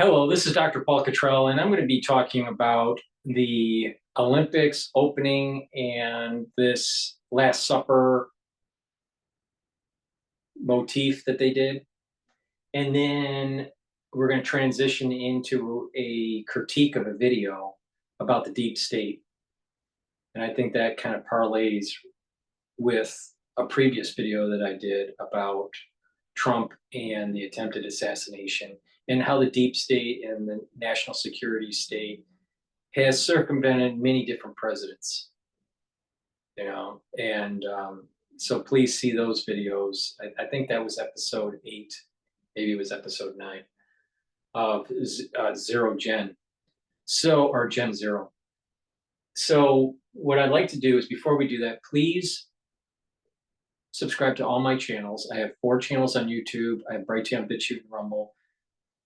Hello, this is Dr. Paul Cottrell, and I'm going to be talking about the Olympics opening and this Last Supper motif that they did. And then we're going to transition into a critique of a video about the deep state. And I think that kind of parlays with a previous video that I did about Trump and the attempted assassination and how the deep state and the national security state has circumvented many different presidents, and so please see those videos. I think that was episode 8, maybe it was episode 9 of Zero Gen, or Gen Zero. So what I'd like to do is, before we do that, please subscribe to all my channels. I have 4 channels on YouTube. I have Brighteon, Bitchute, and Rumble.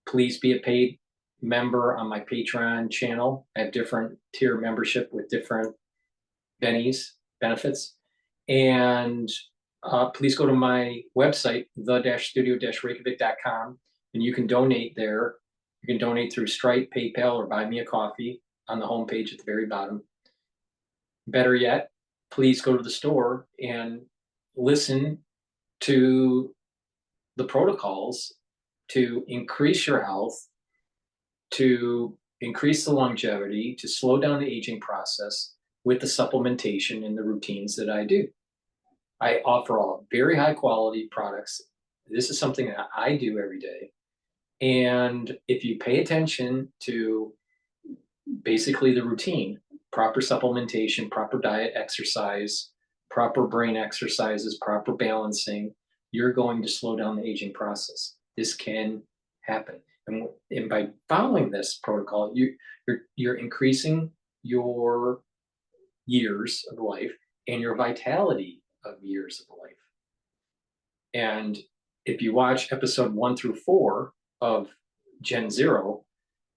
Please be a paid member on my Patreon channel. I have different tier membership with different benefits. And please go to my website, the-studio-reykjavik.com, and you can donate there. You can donate through Stripe, PayPal, or buy me a coffee on the homepage at the very bottom. Better yet, please go to the store and listen to the protocols to increase your health, to increase the longevity, to slow down the aging process with the supplementation and the routines that I do. I offer all very high quality products. This is something that I do every day. And if you pay attention to basically the routine, proper supplementation, proper diet, exercise, proper brain exercises, proper balancing, you're going to slow down the aging process. This can happen. And by following this protocol, you're increasing your years of life and your vitality of years of life. And if you watch episode 1 through 4 of Gen Zero,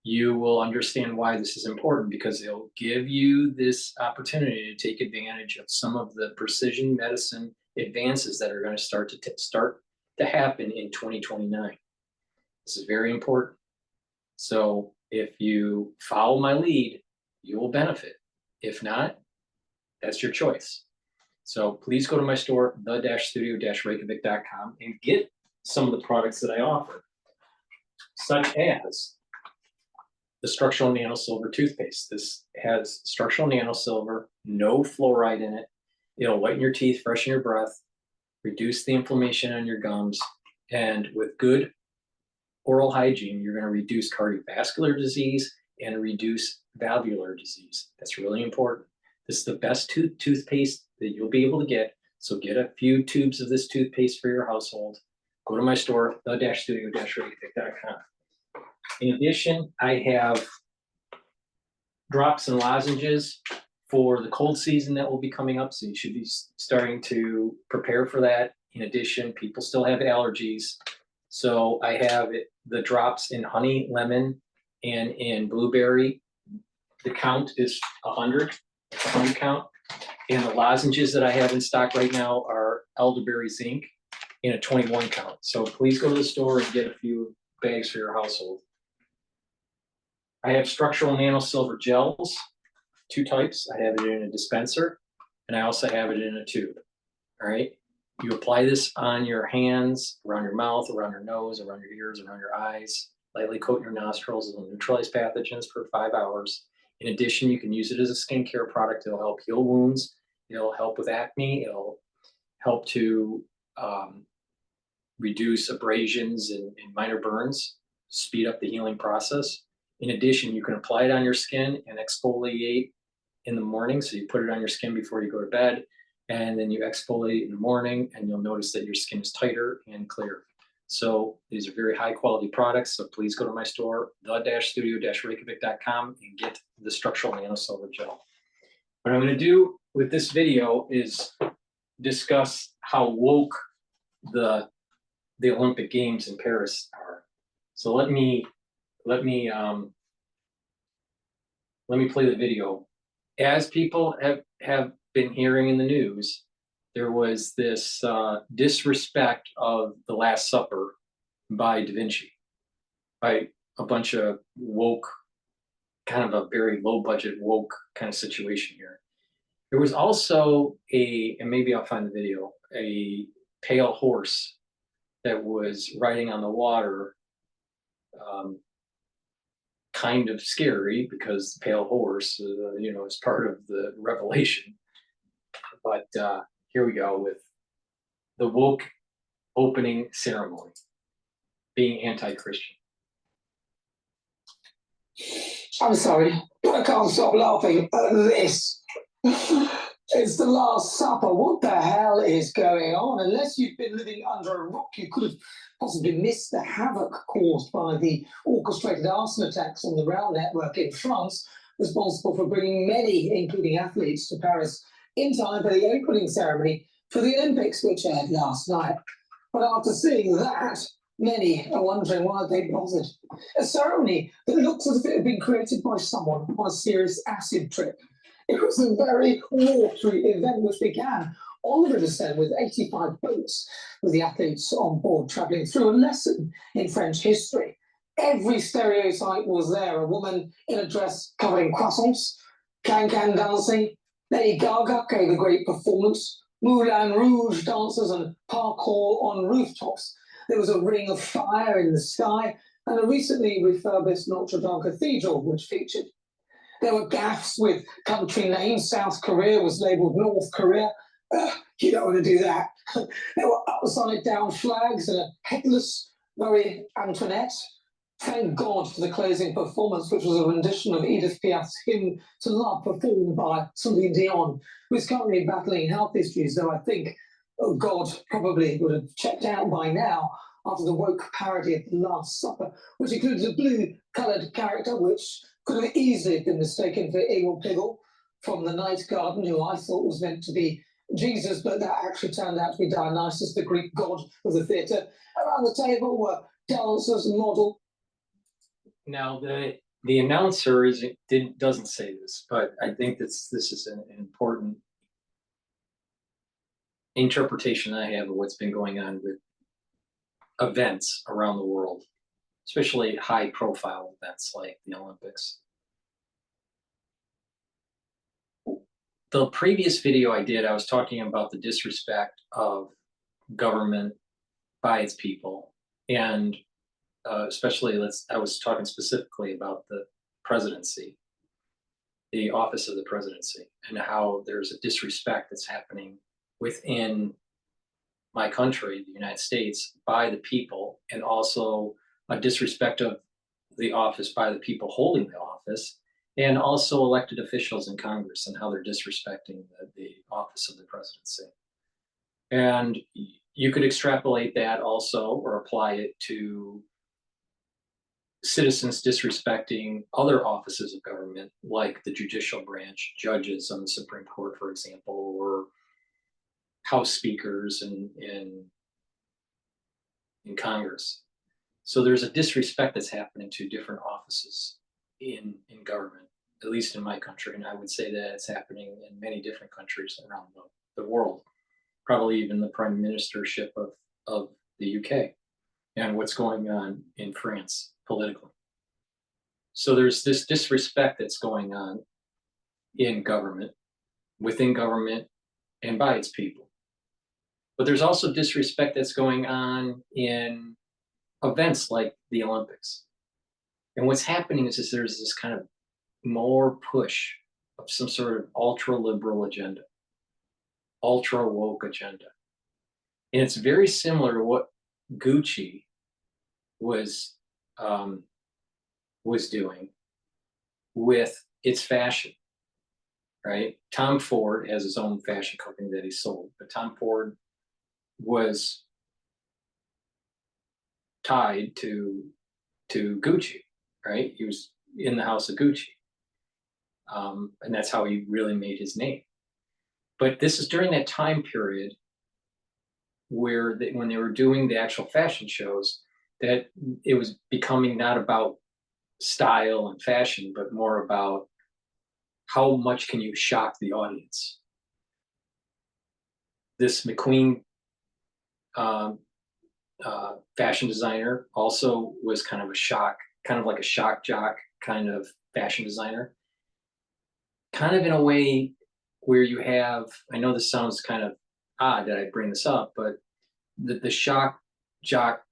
you will understand why this is important, because it'll give you this opportunity to take advantage of some of the precision medicine advances that are going to start to happen in 2029. This is very important. So if you follow my lead, you will benefit. If not, that's your choice. So please go to my store, the-studio-reykjavik.com, and get some of the products that I offer, such as the structural nano silver toothpaste. This has structural nano silver, no fluoride in it. It'll whiten your teeth, freshen your breath, reduce the inflammation on your gums, and with good oral hygiene, you're going to reduce cardiovascular disease and reduce valvular disease. That's really important. This is the best toothpaste that you'll be able to get. So get a few tubes of this toothpaste for your household. Go to my store, the-studio-reykjavik.com. In addition, I have drops and lozenges for the cold season that will be coming up. So you should be starting to prepare for that. In addition, people still have allergies. So I have the drops in honey, lemon, and in blueberry. The count is 100, it's a honey count. And the lozenges that I have in stock right now are elderberry zinc in a 21 count. So please go to the store and get a few bags for your household. I have structural nano silver gels, 2 types. I have it in a dispenser, and I also have it in a tube. All right. You apply this on your hands, around your mouth, around your nose, around your ears, around your eyes. Lightly coat your nostrils. It'll neutralize pathogens for 5 hours. In addition, you can use it as a skincare product. It'll help heal wounds. It'll help with acne. It'll help to reduce abrasions and minor burns, speed up the healing process. In addition, you can apply it on your skin and exfoliate in the morning. So you put it on your skin before you go to bed, and then you exfoliate in the morning, and you'll notice that your skin is tighter and clear. So these are very high quality products. So please go to my store, the-studio-reykjavik.com, and get the structural nano silver gel. What I'm going to do with this video is discuss how woke the Olympic Games in Paris are. So let me play the video. As people have been hearing in the news, there was this disrespect of the Last Supper by Da Vinci, by a bunch of woke, kind of a very low budget woke kind of situation here. There was also and maybe I'll find the video, a pale horse that was riding on the water, um, kind of scary because the pale horse, is part of the revelation. But here we go with the woke opening ceremony being anti-Christian. I'm sorry, but I can't stop laughing at this. It's the Last Supper. What the hell is going on? Unless you've been living under a rock, you could have possibly missed the havoc caused by the orchestrated arson attacks on the rail network in France, responsible for bringing many, including athletes, to Paris in time for the opening ceremony for the Olympics, which aired last night. But after seeing that, many are wondering why they bothered. A ceremony that looks as if it had been created by someone on a serious acid trip. It was a very watery event which began on the River Seine with 85 boats, with the athletes on board travelling through a lesson in French history. Every stereotype was there: a woman in a dress covered in croissants, can-can dancing, Lady Gaga gave a great performance, Moulin Rouge dancers and parkour on rooftops. There was a ring of fire in the sky, and a recently refurbished Notre Dame Cathedral which featured. There were gaffes with country names. South Korea was labelled North Korea. You don't want to do that. There were upside-down flags and a headless Marie Antoinette. Thank God for the closing performance, which was a rendition of Edith Piaf's Hymn to Love, performed by Celine Dion, who is currently battling health issues, though I think God probably would have checked out by now after the woke parody of The Last Supper, which includes a blue-coloured character which could have easily been mistaken for Eagle Piggle from The Night Garden, who I thought was meant to be Jesus, but that actually turned out to be Dionysus, the Greek god of the theatre. Around the table were dancers and models. Now, the announcer doesn't say this, but I think this is an important interpretation I have of what's been going on with events around the world, especially high-profile events like the Olympics. The previous video I did, I was talking about the disrespect of government by its people, and especially I was talking specifically about the presidency, the office of the presidency, and how there's a disrespect that's happening within my country, the United States, by the people, and also a disrespect of the office by the people holding the office, and also elected officials in Congress and how they're disrespecting the office of the presidency. And you could extrapolate that also, or apply it to citizens disrespecting other offices of government, like the judicial branch, judges on the Supreme Court, for example, or House speakers in Congress. So there's a disrespect that's happening to different offices in government, at least in my country, and I would say that it's happening in many different countries around the world, probably even the prime ministership of the UK and what's going on in France politically. So there's this disrespect that's going on in government, within government, and by its people. But there's also disrespect that's going on in events like the Olympics. And what's happening is there's this kind of more push of some sort of ultra-liberal agenda, ultra-woke agenda. And it's very similar to what Gucci was doing with its fashion, right? Tom Ford has his own fashion company that he sold, but Tom Ford was tied to Gucci, right? He was in the house of Gucci. And that's how he really made his name. But this is during that time period where when they were doing the actual fashion shows, that it was becoming not about style and fashion, but more about how much can you shock the audience. This McQueen fashion designer also was kind of a shock kind of like a shock jock kind of fashion designer, kind of in a way where you have, I know this sounds kind of odd that I bring this up, but the shock jock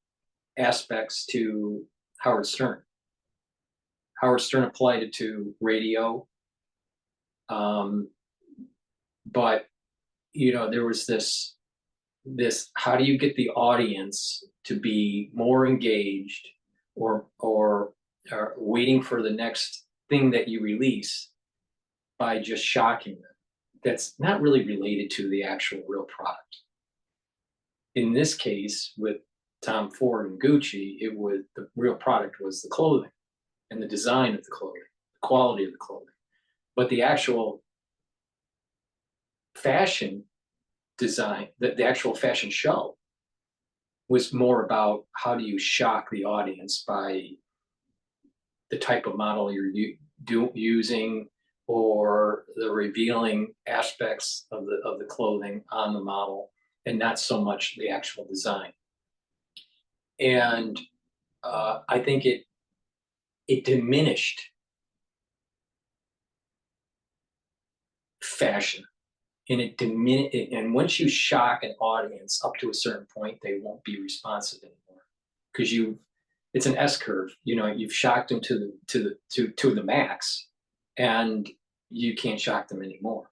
aspects to Howard Stern. Howard Stern applied it to radio. But there was this how do you get the audience to be more engaged or waiting for the next thing that you release by just shocking them? That's not really related to the actual real product. In this case, with Tom Ford and Gucci, it was the real product was the clothing and the design of the clothing, the quality of the clothing. But the actual fashion design, the actual fashion show, was more about how do you shock the audience by the type of model you're using, or the revealing aspects of the clothing on the model, and not so much the actual design. And I think it diminished fashion, and and once you shock an audience up to a certain point, they won't be responsive anymore, because it's an S curve. You've shocked them to the max, and you can't shock them anymore,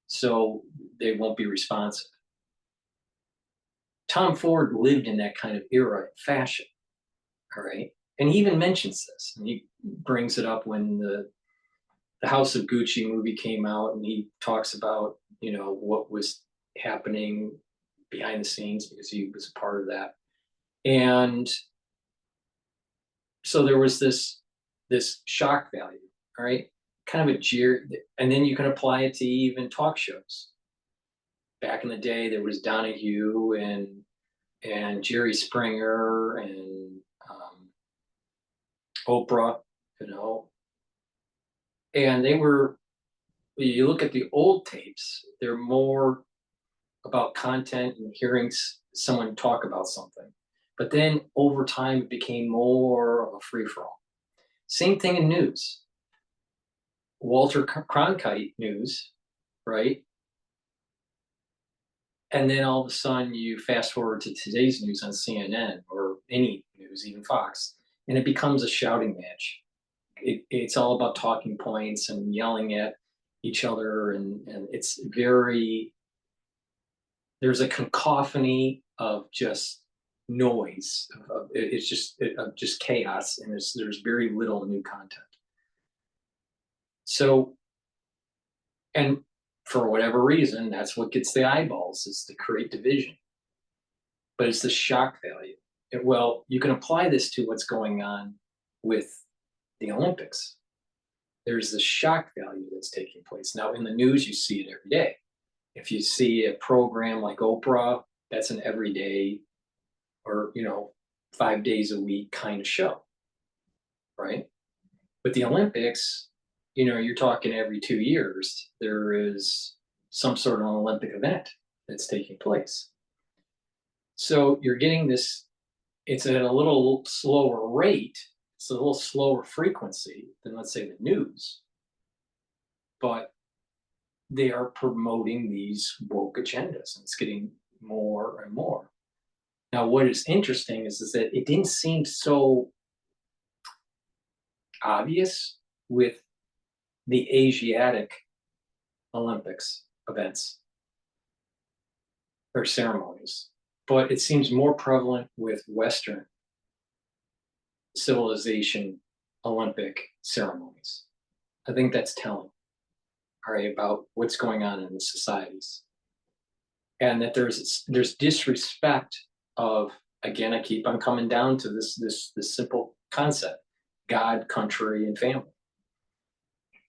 so they won't be responsive. Tom Ford lived in that kind of era in fashion, all right? And he even mentions this, and he brings it up when the House of Gucci movie came out, and he talks about, what was happening behind the scenes, because he was a part of that. And so there was this shock value, all right? Kind of a jeer, and then you can apply it to even talk shows. Back in the day, there was Donahue and Jerry Springer and Oprah, and you look at the old tapes, they're more about content and hearing someone talk about something. But then over time, it became more of a free-for-all. Same thing in news. Walter Cronkite news, right? And then all of a sudden, you fast forward to today's news on CNN or any news, even Fox, and it becomes a shouting match. It's all about talking points and yelling at each other, and it's there's a cacophony of just noise. It's just chaos, and there's very little new content. So, and for whatever reason, that's what gets the eyeballs, is to create division. But it's the shock value. Well, you can apply this to what's going on with the Olympics. There's the shock value that's taking place. Now, in the news, you see it every day. If you see a program like Oprah, that's an everyday or, 5 days a week kind of show, right? But the Olympics, you're talking every 2 years, there is some sort of an Olympic event that's taking place. So you're getting this, it's at a little slower rate, it's a little slower frequency than, let's say, the news, but they are promoting these woke agendas, and it's getting more and more. Now, what is interesting is that it didn't seem so obvious with the Asiatic Olympics events or ceremonies, but it seems more prevalent with Western civilization Olympic ceremonies. I think that's telling, all right, about what's going on in the societies, and that there's disrespect of, again, I keep on coming down to this simple concept: God, country, and family.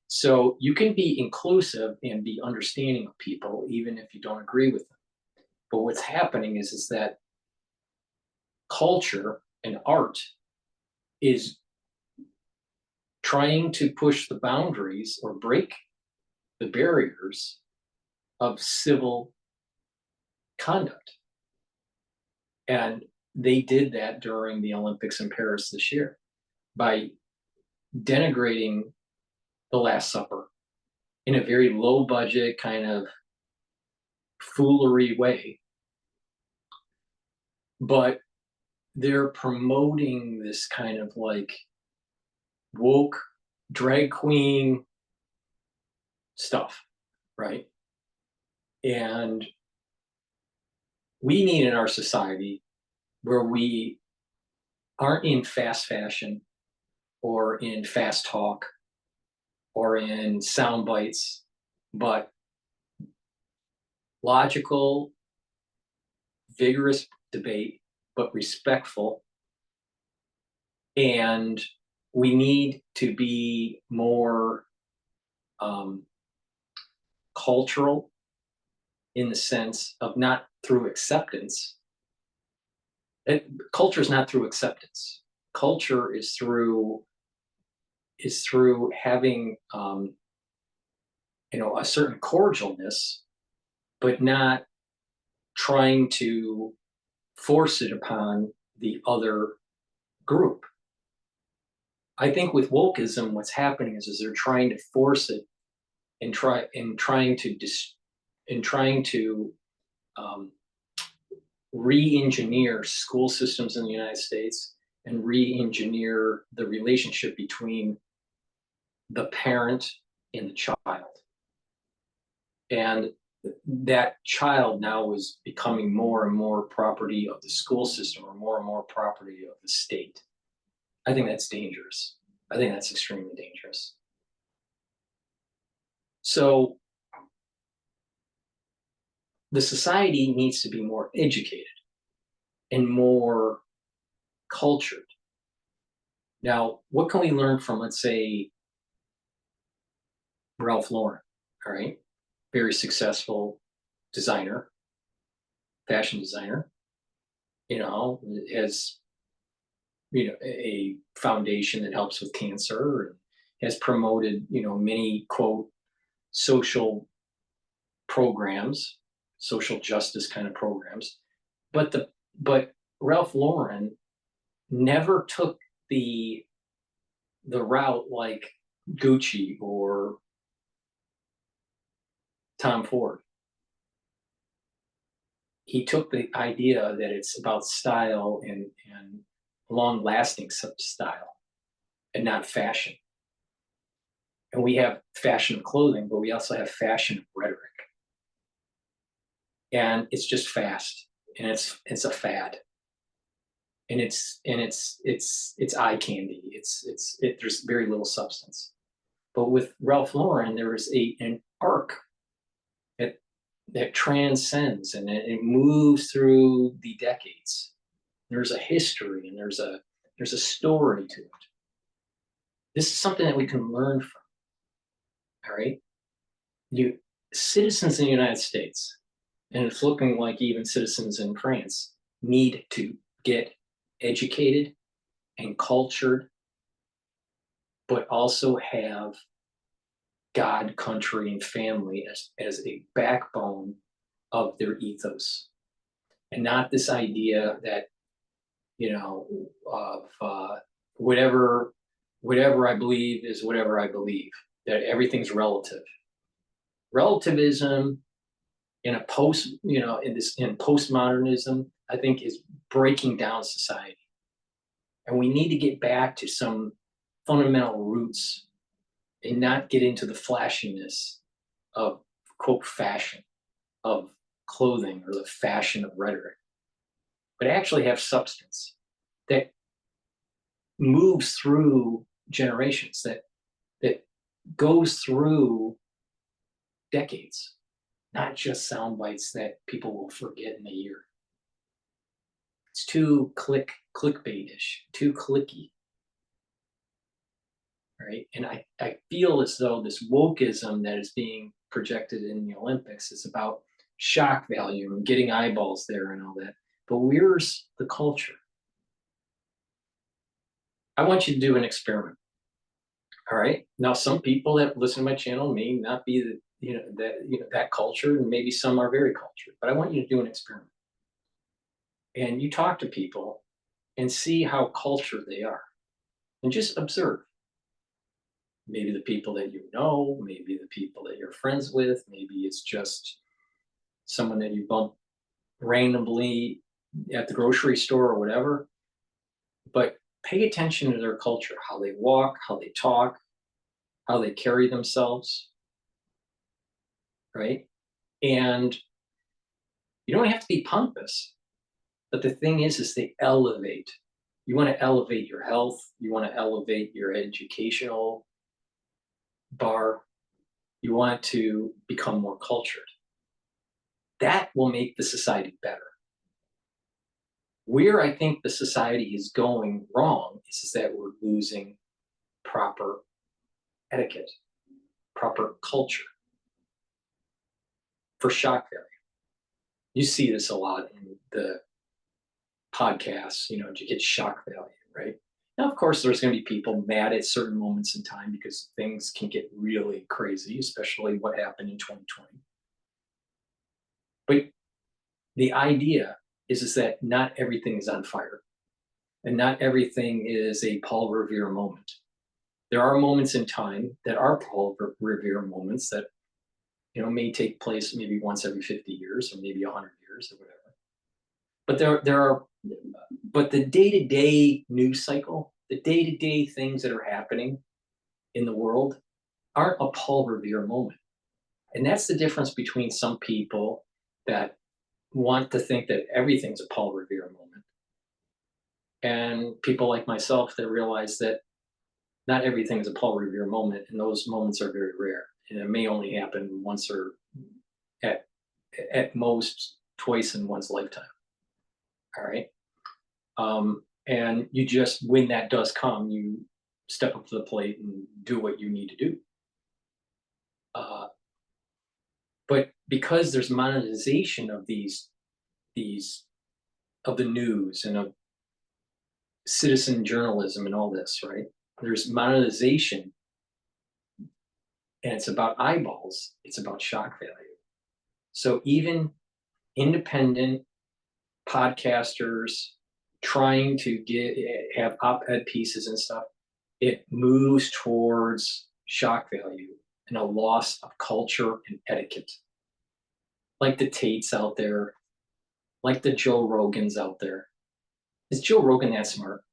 So you can be inclusive and be understanding of people, even if you don't agree with them. But what's happening is that culture and art is trying to push the boundaries or break the barriers of civil conduct. And they did that during the Olympics in Paris this year. by denigrating the Last Supper in a very low budget kind of foolery way. But they're promoting this kind of like woke drag queen stuff, right? And we need in our society where we aren't in fast fashion or in fast talk or in sound bites, but logical, vigorous debate, but respectful. And we need to be more cultural in the sense of not through acceptance. Culture is not through acceptance. Culture is through having a certain cordialness, but not trying to force it upon the other group. I think with wokeism, what's happening is they're trying to force it and trying to re-engineer school systems in the United States and re-engineer the relationship between the parent and the child. And that child now is becoming more and more property of the school system or more and more property of the state. I think that's dangerous. I think that's extremely dangerous. So the society needs to be more educated and more cultured. Now, what can we learn from, let's say, Ralph Lauren? All right, very successful designer, fashion designer. Has a foundation that helps with cancer and has promoted many quote social programs, social justice kind of programs. But Ralph Lauren never took the route like Gucci or Tom Ford. He took the idea that it's about style and long-lasting style and not fashion. And we have fashion of clothing, but we also have fashion of rhetoric. And it's just fast, and it's a fad, and it's eye candy. There's very little substance. But with Ralph Lauren, there is an arc that transcends and it moves through the decades. There's a history and there's a story to it. This is something that we can learn from. All right, citizens in the United States, and it's looking like even citizens in France, need to get educated and cultured, but also have God, country, and family as a backbone of their ethos, and not this idea that of whatever I believe is whatever I believe. That everything's relative. Relativism in a in postmodernism, I think, is breaking down society, and we need to get back to some fundamental roots and not get into the flashiness of quote fashion, of clothing, or the fashion of rhetoric, but actually have substance that moves through generations, that goes through decades, not just sound bites that people will forget in a year. It's too clickbait-ish, too clicky. Right? And I feel as though this wokeism that is being projected in the Olympics is about shock value and getting eyeballs there and all that. But where's the culture? I want you to do an experiment. All right. Now, some people that listen to my channel may not be that culture, and maybe some are very cultured. But I want you to do an experiment, and you talk to people and see how cultured they are. and just observe. Maybe the people that you know, maybe the people that you're friends with, maybe it's just someone that you bump randomly at the grocery store or whatever. But pay attention to their culture, how they walk, how they talk, how they carry themselves, right? And you don't have to be pompous, but the thing is they elevate. You want to elevate your health, you want to elevate your educational bar, you want to become more cultured. That will make the society better. Where I think the society is going wrong is that we're losing proper etiquette, proper culture for shock value. You see this a lot in the podcasts, to get shock value, right? Now, of course, there's going to be people mad at certain moments in time because things can get really crazy, especially what happened in 2020. But the idea is that not everything is on fire and not everything is a Paul Revere moment. There are moments in time that are Paul Revere moments that may take place maybe once every 50 years or maybe 100 years or whatever. But the day-to-day news cycle, the day-to-day things that are happening in the world aren't a Paul Revere moment. And that's the difference between some people that want to think that everything's a Paul Revere moment and people like myself that realize that not everything is a Paul Revere moment, and those moments are very rare. And it may only happen once or at most twice in one's lifetime. All right. And you just, when that does come, you step up to the plate and do what you need to do. But because there's monetization of these of the news and of citizen journalism and all this, right? There's monetization, and it's about eyeballs. It's about shock value. So even independent podcasters trying to have op-ed pieces and stuff, it moves towards shock value and a loss of culture and etiquette. Like the Tates out there, like the Joe Rogans out there. Is Joe Rogan that smart?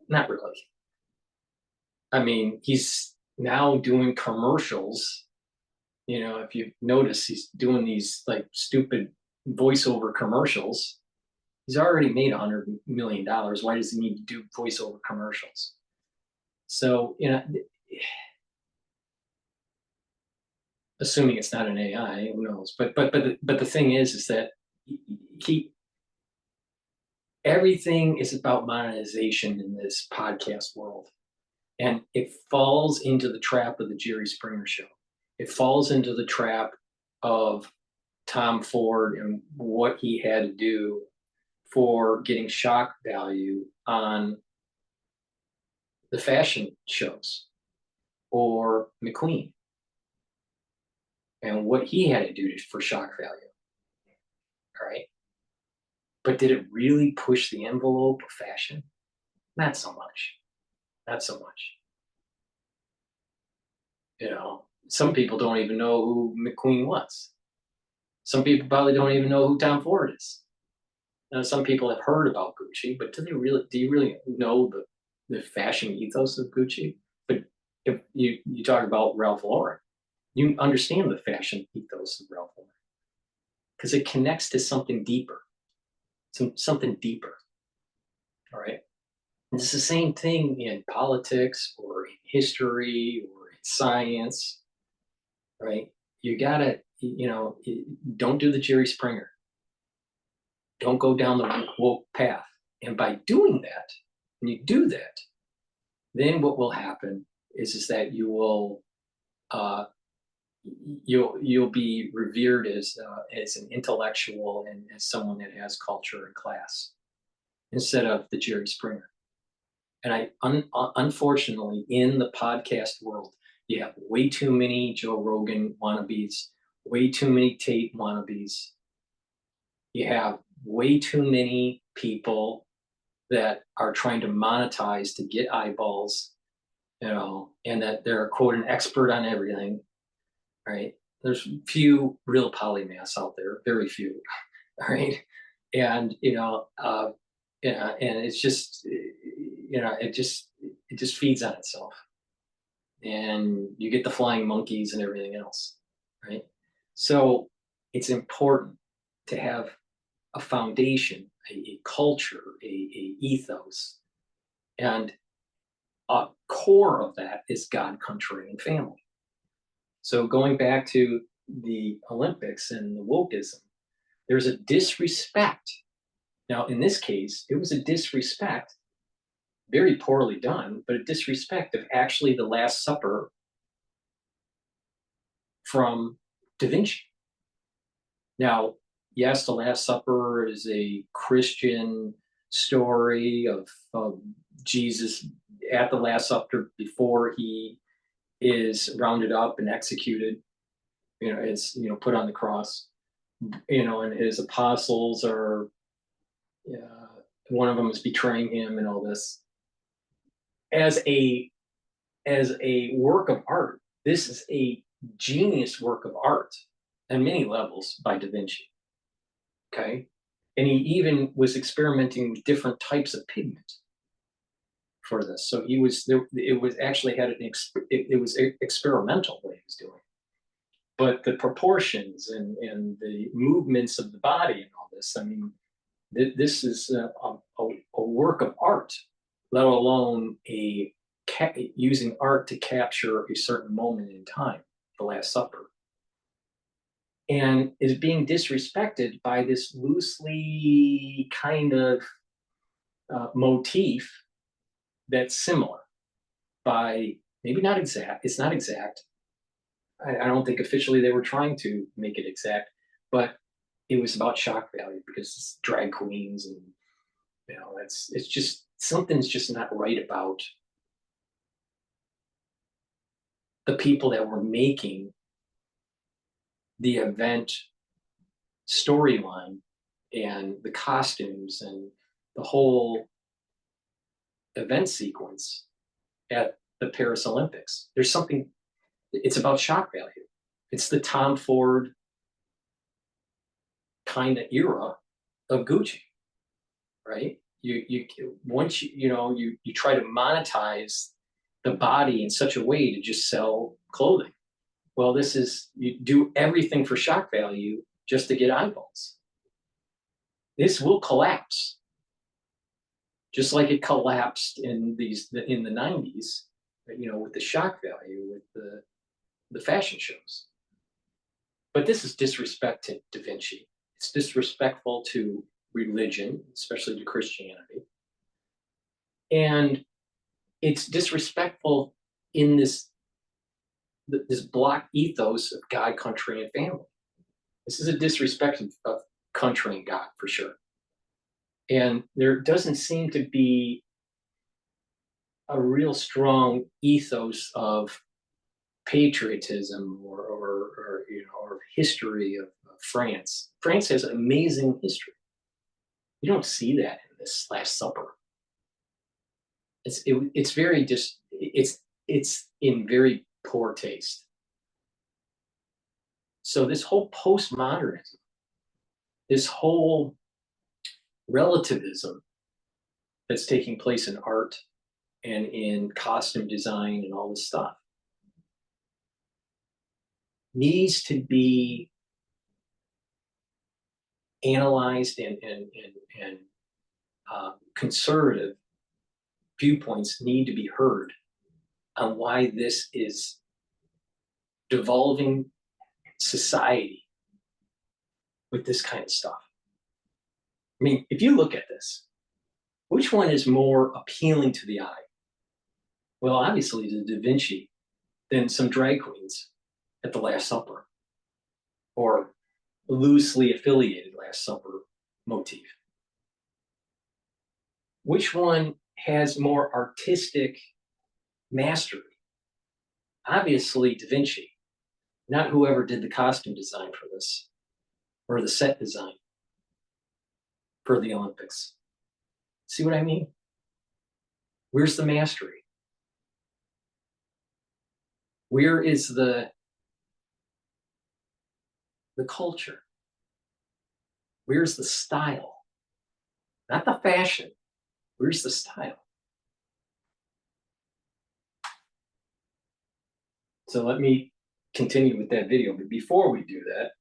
Not really. I mean, he's now doing commercials. If you notice, he's doing these like stupid voiceover commercials. He's already made $100 million. Why does he need to do voiceover commercials? So, assuming it's not an AI, who knows? But the thing is that everything is about monetization in this podcast world, and it falls into the trap of the Jerry Springer show. It falls into the trap of Tom Ford and what he had to do for getting shock value on the fashion shows, or McQueen and what he had to do for shock value. All right. But did it really push the envelope of fashion? Not so much. Not so much. Some people don't even know who McQueen was. Some people probably don't even know who Tom Ford is. Some people have heard about Gucci, but do you really know the fashion ethos of Gucci? But if you talk about Ralph Lauren, you understand the fashion ethos of Ralph Lauren because it connects to something deeper, something deeper. All right. And it's the same thing in politics or in history or in science, right? You gotta, don't do the Jerry Springer. Don't go down the woke path. And by doing that, when you do that, then what will happen is that you will you'll be revered as an intellectual and as someone that has culture and class instead of the Jerry Springer. And unfortunately, in the podcast world, you have way too many Joe Rogan wannabes, way too many Tate wannabes. You have way too many people that are trying to monetize to get eyeballs and that they're quote an expert on everything, right? There's few real polymaths out there, very few, right? And yeah, and it's just it just feeds on itself, and you get the flying monkeys and everything else, right? So it's important to have a foundation, a culture, a ethos, and a core of that is God, country, and family. So going back to the Olympics and the wokeism, there's a disrespect. Now, in this case, it was a disrespect, very poorly done, but a disrespect of actually the Last Supper from Da Vinci. Now, yes, the Last Supper is a Christian story of Jesus at the Last Supper before he is rounded up and executed, is put on the cross, and his apostles are, one of them is betraying him and all this. As a work of art, this is a genius work of art on many levels by Da Vinci. Okay, and he even was experimenting with different types of pigment for this. So he was there. It was actually had it was experimental what he was doing, but the proportions and the movements of the body and all this. I mean, this is a work of art, let alone using art to capture a certain moment in time, the Last Supper, and is being disrespected by this loosely kind of motif that's similar, by maybe not exact. It's not exact. I don't think officially they were trying to make it exact, but it was about shock value because it's drag queens, and it's just something's just not right about the people that were making the event storyline and the costumes and the whole event sequence at the Paris Olympics. There's something, it's about shock value. It's the Tom Ford kind of era of Gucci, right? You once you try to monetize the body in such a way to just sell clothing. Well, this is, you do everything for shock value just to get eyeballs. This will collapse, just like it collapsed in the 90s, with the shock value, with the fashion shows. But this is disrespect to Da Vinci. It's disrespectful to religion, especially to Christianity. And it's disrespectful in this block ethos of God, country, and family. This is a disrespect of country and God, for sure. And there doesn't seem to be a real strong ethos of patriotism or history of France. France has amazing history. You don't see that in this Last Supper. It's very just it's in very poor taste. So this whole postmodernism, this whole relativism that's taking place in art and in costume design and all this stuff needs to be analyzed, and conservative viewpoints need to be heard on why this is devolving society with this kind of stuff. I mean, if you look at this, which one is more appealing to the eye? Well, obviously the Da Vinci than some drag queens at the Last Supper, or loosely affiliated Last Supper motif. Which one has more artistic mastery? Obviously Da Vinci, not whoever did the costume design for this or the set design for the Olympics. See what I mean? Where's the mastery? Where is the culture? Where's the style? Not the fashion. Where's the style? So let me continue with that video. But before we do that,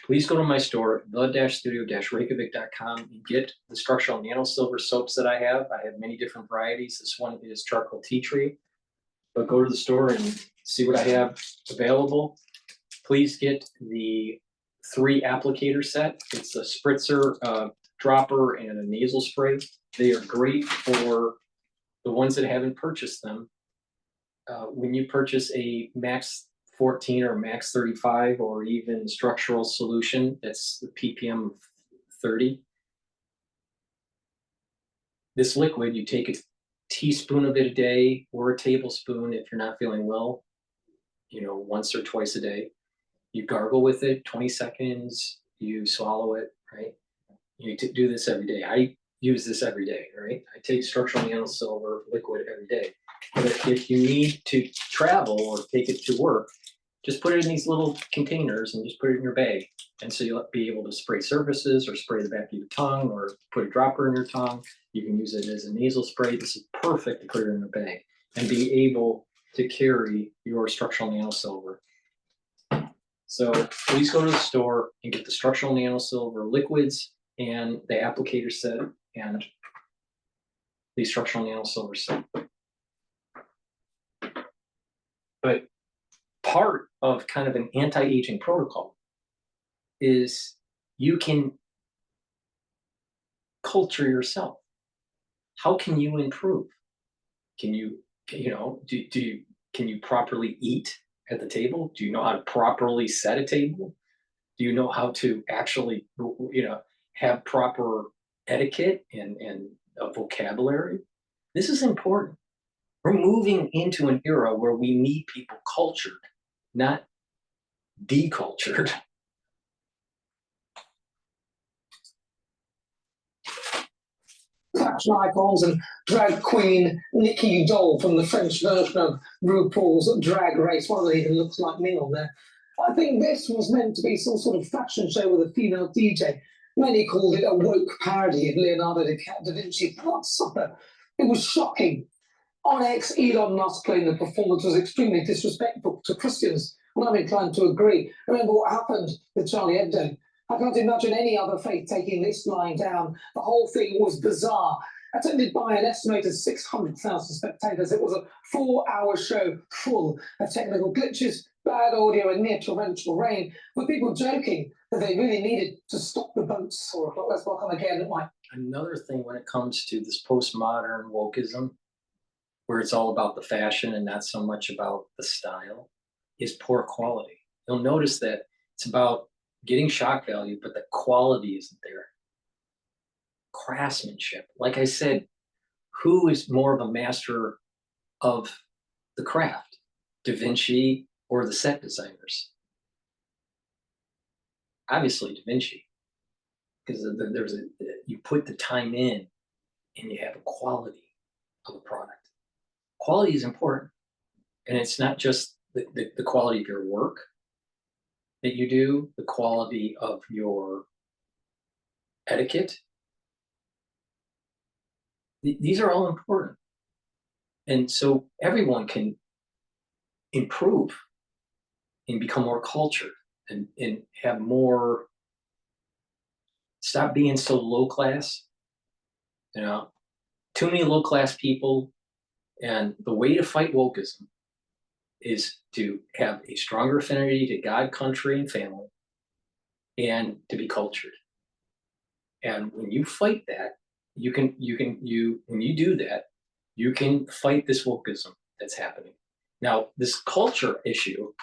please go to my store, the-studio-reykjavik.com, and get the structural nano silver soaps that I have. I have many different varieties. This one is charcoal tea tree. But go to the store and see what I have available. Please get the 3 applicator set. It's a spritzer, dropper, and a nasal spray. They are great for the ones that haven't purchased them. When you purchase a Max 14 or Max 35 or even structural solution, that's the ppm of 30. This liquid, you take a teaspoon of it a day or a tablespoon if you're not feeling well, once or twice a day. You gargle with it 20 seconds, you swallow it, right? You do this every day. I use this every day, right? I take structural nano silver liquid every day. But if you need to travel or take it to work, just put it in these little containers and just put it in your bag. And so you'll be able to spray surfaces or spray the back of your tongue or put a dropper in your tongue. You can use it as a nasal spray. This is perfect to put it in a bag and be able to carry your structural nano silver. So please go to the store and get the structural nano silver liquids and the applicator set and the structural nano silver set. But part of kind of an anti-aging protocol is you can culture yourself. How can you improve? Can you can you properly eat at the table? Do you know how to properly set a table? Do you know how to actually, have proper etiquette and a vocabulary? This is important. We're moving into an era where we need people cultured, not decultured. Fashion icons and drag queen Nikki Doll from the French version of RuPaul's Drag Race. One of them even looks like me on there. I think this was meant to be some sort of fashion show with a female DJ. Many called it a woke parody of Leonardo da Vinci's Blood Supper. It was shocking. On X, Elon Musk claimed the performance was extremely disrespectful to Christians, and I'm inclined to agree. Remember what happened with Charlie Hebdo? I can't imagine any other faith taking this lying down. The whole thing was bizarre. Attended by an estimated 600,000 spectators, it was a 4-hour show full of technical glitches, bad audio, and near torrential rain, with people joking that they really needed to stop the boats. 4 o'clock, let's welcome again at night. Another thing when it comes to this postmodern wokeism, where it's all about the fashion and not so much about the style, is poor quality. You'll notice that it's about getting shock value, but the quality isn't there. Craftsmanship. Like I said, who is more of a master of the craft? Da Vinci or the set designers? Obviously Da Vinci, because you put the time in and you have a quality of a product. Quality is important. And it's not just the quality of your work that you do, the quality of your etiquette. These are all important. And so everyone can improve and become more cultured and have more, stop being so low class. Too many low class people. And the way to fight wokeism is to have a stronger affinity to God, country, and family, and to be cultured. And when you fight that, when you do that, you can fight this wokeism that's happening. Now, this culture issue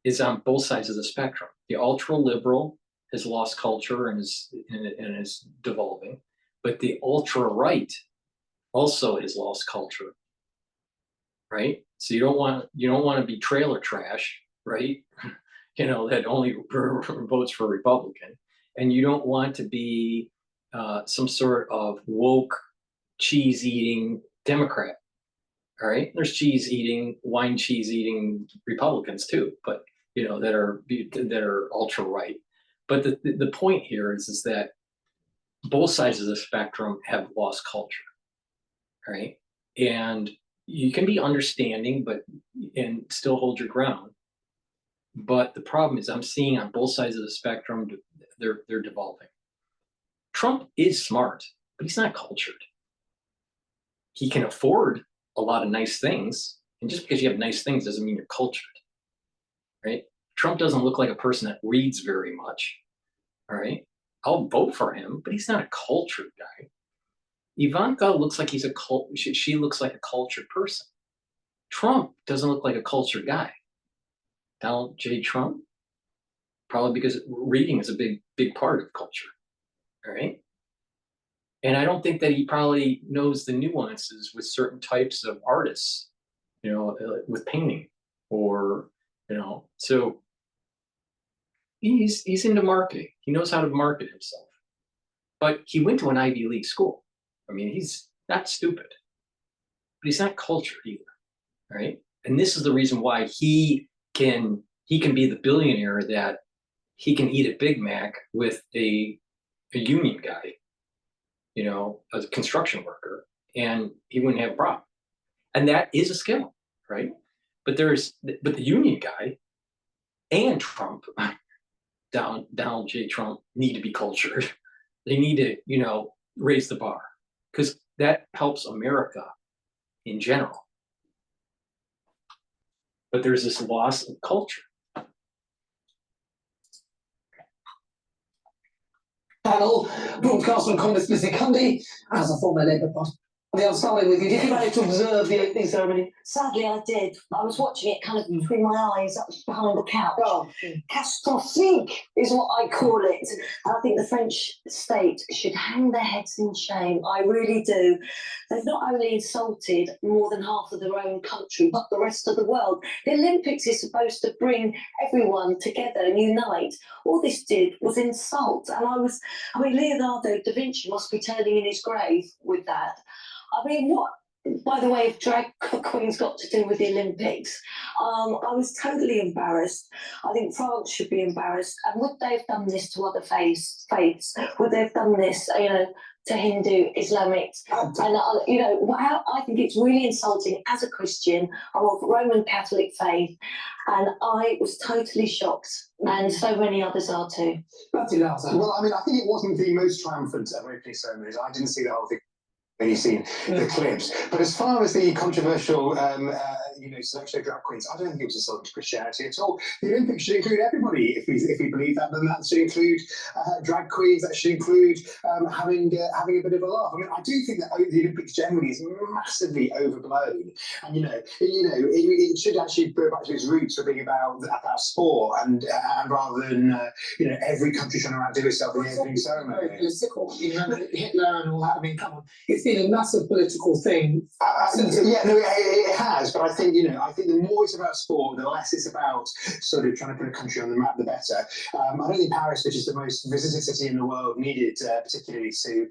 is on both sides of the spectrum. The ultra liberal has lost culture and is devolving, but the ultra right also has lost culture. Right? So you don't want to be trailer trash, right? That only votes for Republican, and you don't want to be some sort of woke cheese eating Democrat, All right, there's wine cheese eating Republicans too, but that are ultra right. But the point here is that both sides of the spectrum have lost culture, right? And you can be understanding, and still hold your ground. But the problem is, I'm seeing on both sides of the spectrum, they're devolving. Trump is smart, but he's not cultured. He can afford a lot of nice things, and just because you have nice things doesn't mean you're cultured, right? Trump doesn't look like a person that reads very much. All right, I'll vote for him, but he's not a cultured guy. Ivanka looks like she looks like a cultured person. Trump doesn't look like a cultured guy. Donald J. Trump, probably because reading is a big part of culture. All right. And I don't think that he probably knows the nuances with certain types of artists, with painting or, so he's into marketing. He knows how to market himself. But he went to an Ivy League school. I mean, he's not stupid, but he's not cultured either. Right. And this is the reason why he can be the billionaire that he can eat a Big Mac with a union guy, a construction worker, and he wouldn't have a problem. And that is a skill, right? But the union guy and Trump, Donald J. Trump, need to be cultured. They need to, raise the bar, because that helps America in general. But there's this loss of culture. Channel, broadcast from Congress Missy Cundy, as a former Labour Party. I'm starting with you. Did you manage to observe the opening ceremony? Sadly, I did. I was watching it kind of between my eyes, up behind the couch. Oh. Catastrophique is what I call it. And I think the French state should hang their heads in shame. I really do. They've not only insulted more than half of their own country, but the rest of the world. The Olympics is supposed to bring everyone together and unite. All this did was insult. And Leonardo da Vinci must be turning in his grave with that. I mean, what, by the way, if drag queens got to do with the Olympics? I was totally embarrassed. I think France should be embarrassed. And would they have done this to other faiths? Would they have done this, to Hindu, Islamic? And, I think it's really insulting as a Christian. I'm of Roman Catholic faith. And I was totally shocked. And so many others are too. Well, I mean, I think it wasn't the most triumphant of opening ceremonies. I didn't see the whole thing. You've seen the clips, but as far as the controversial, selection of drag queens, I don't think it was insulting to Christianity at all. The Olympics should include everybody. If we believe that, then that should include drag queens. That should include having a bit of a laugh. I mean, I do think that the Olympics generally is massively overblown, and it should actually go back to its roots for being about sport and rather than every country trying to outdo itself in the opening ceremony. Political, Hitler and all that. I mean, come on, it's been a massive political thing. It has, but I think the more it's about sport, the less it's about sort of trying to put a country on the map, the better. I don't think Paris, which is the most visited city in the world, needed particularly to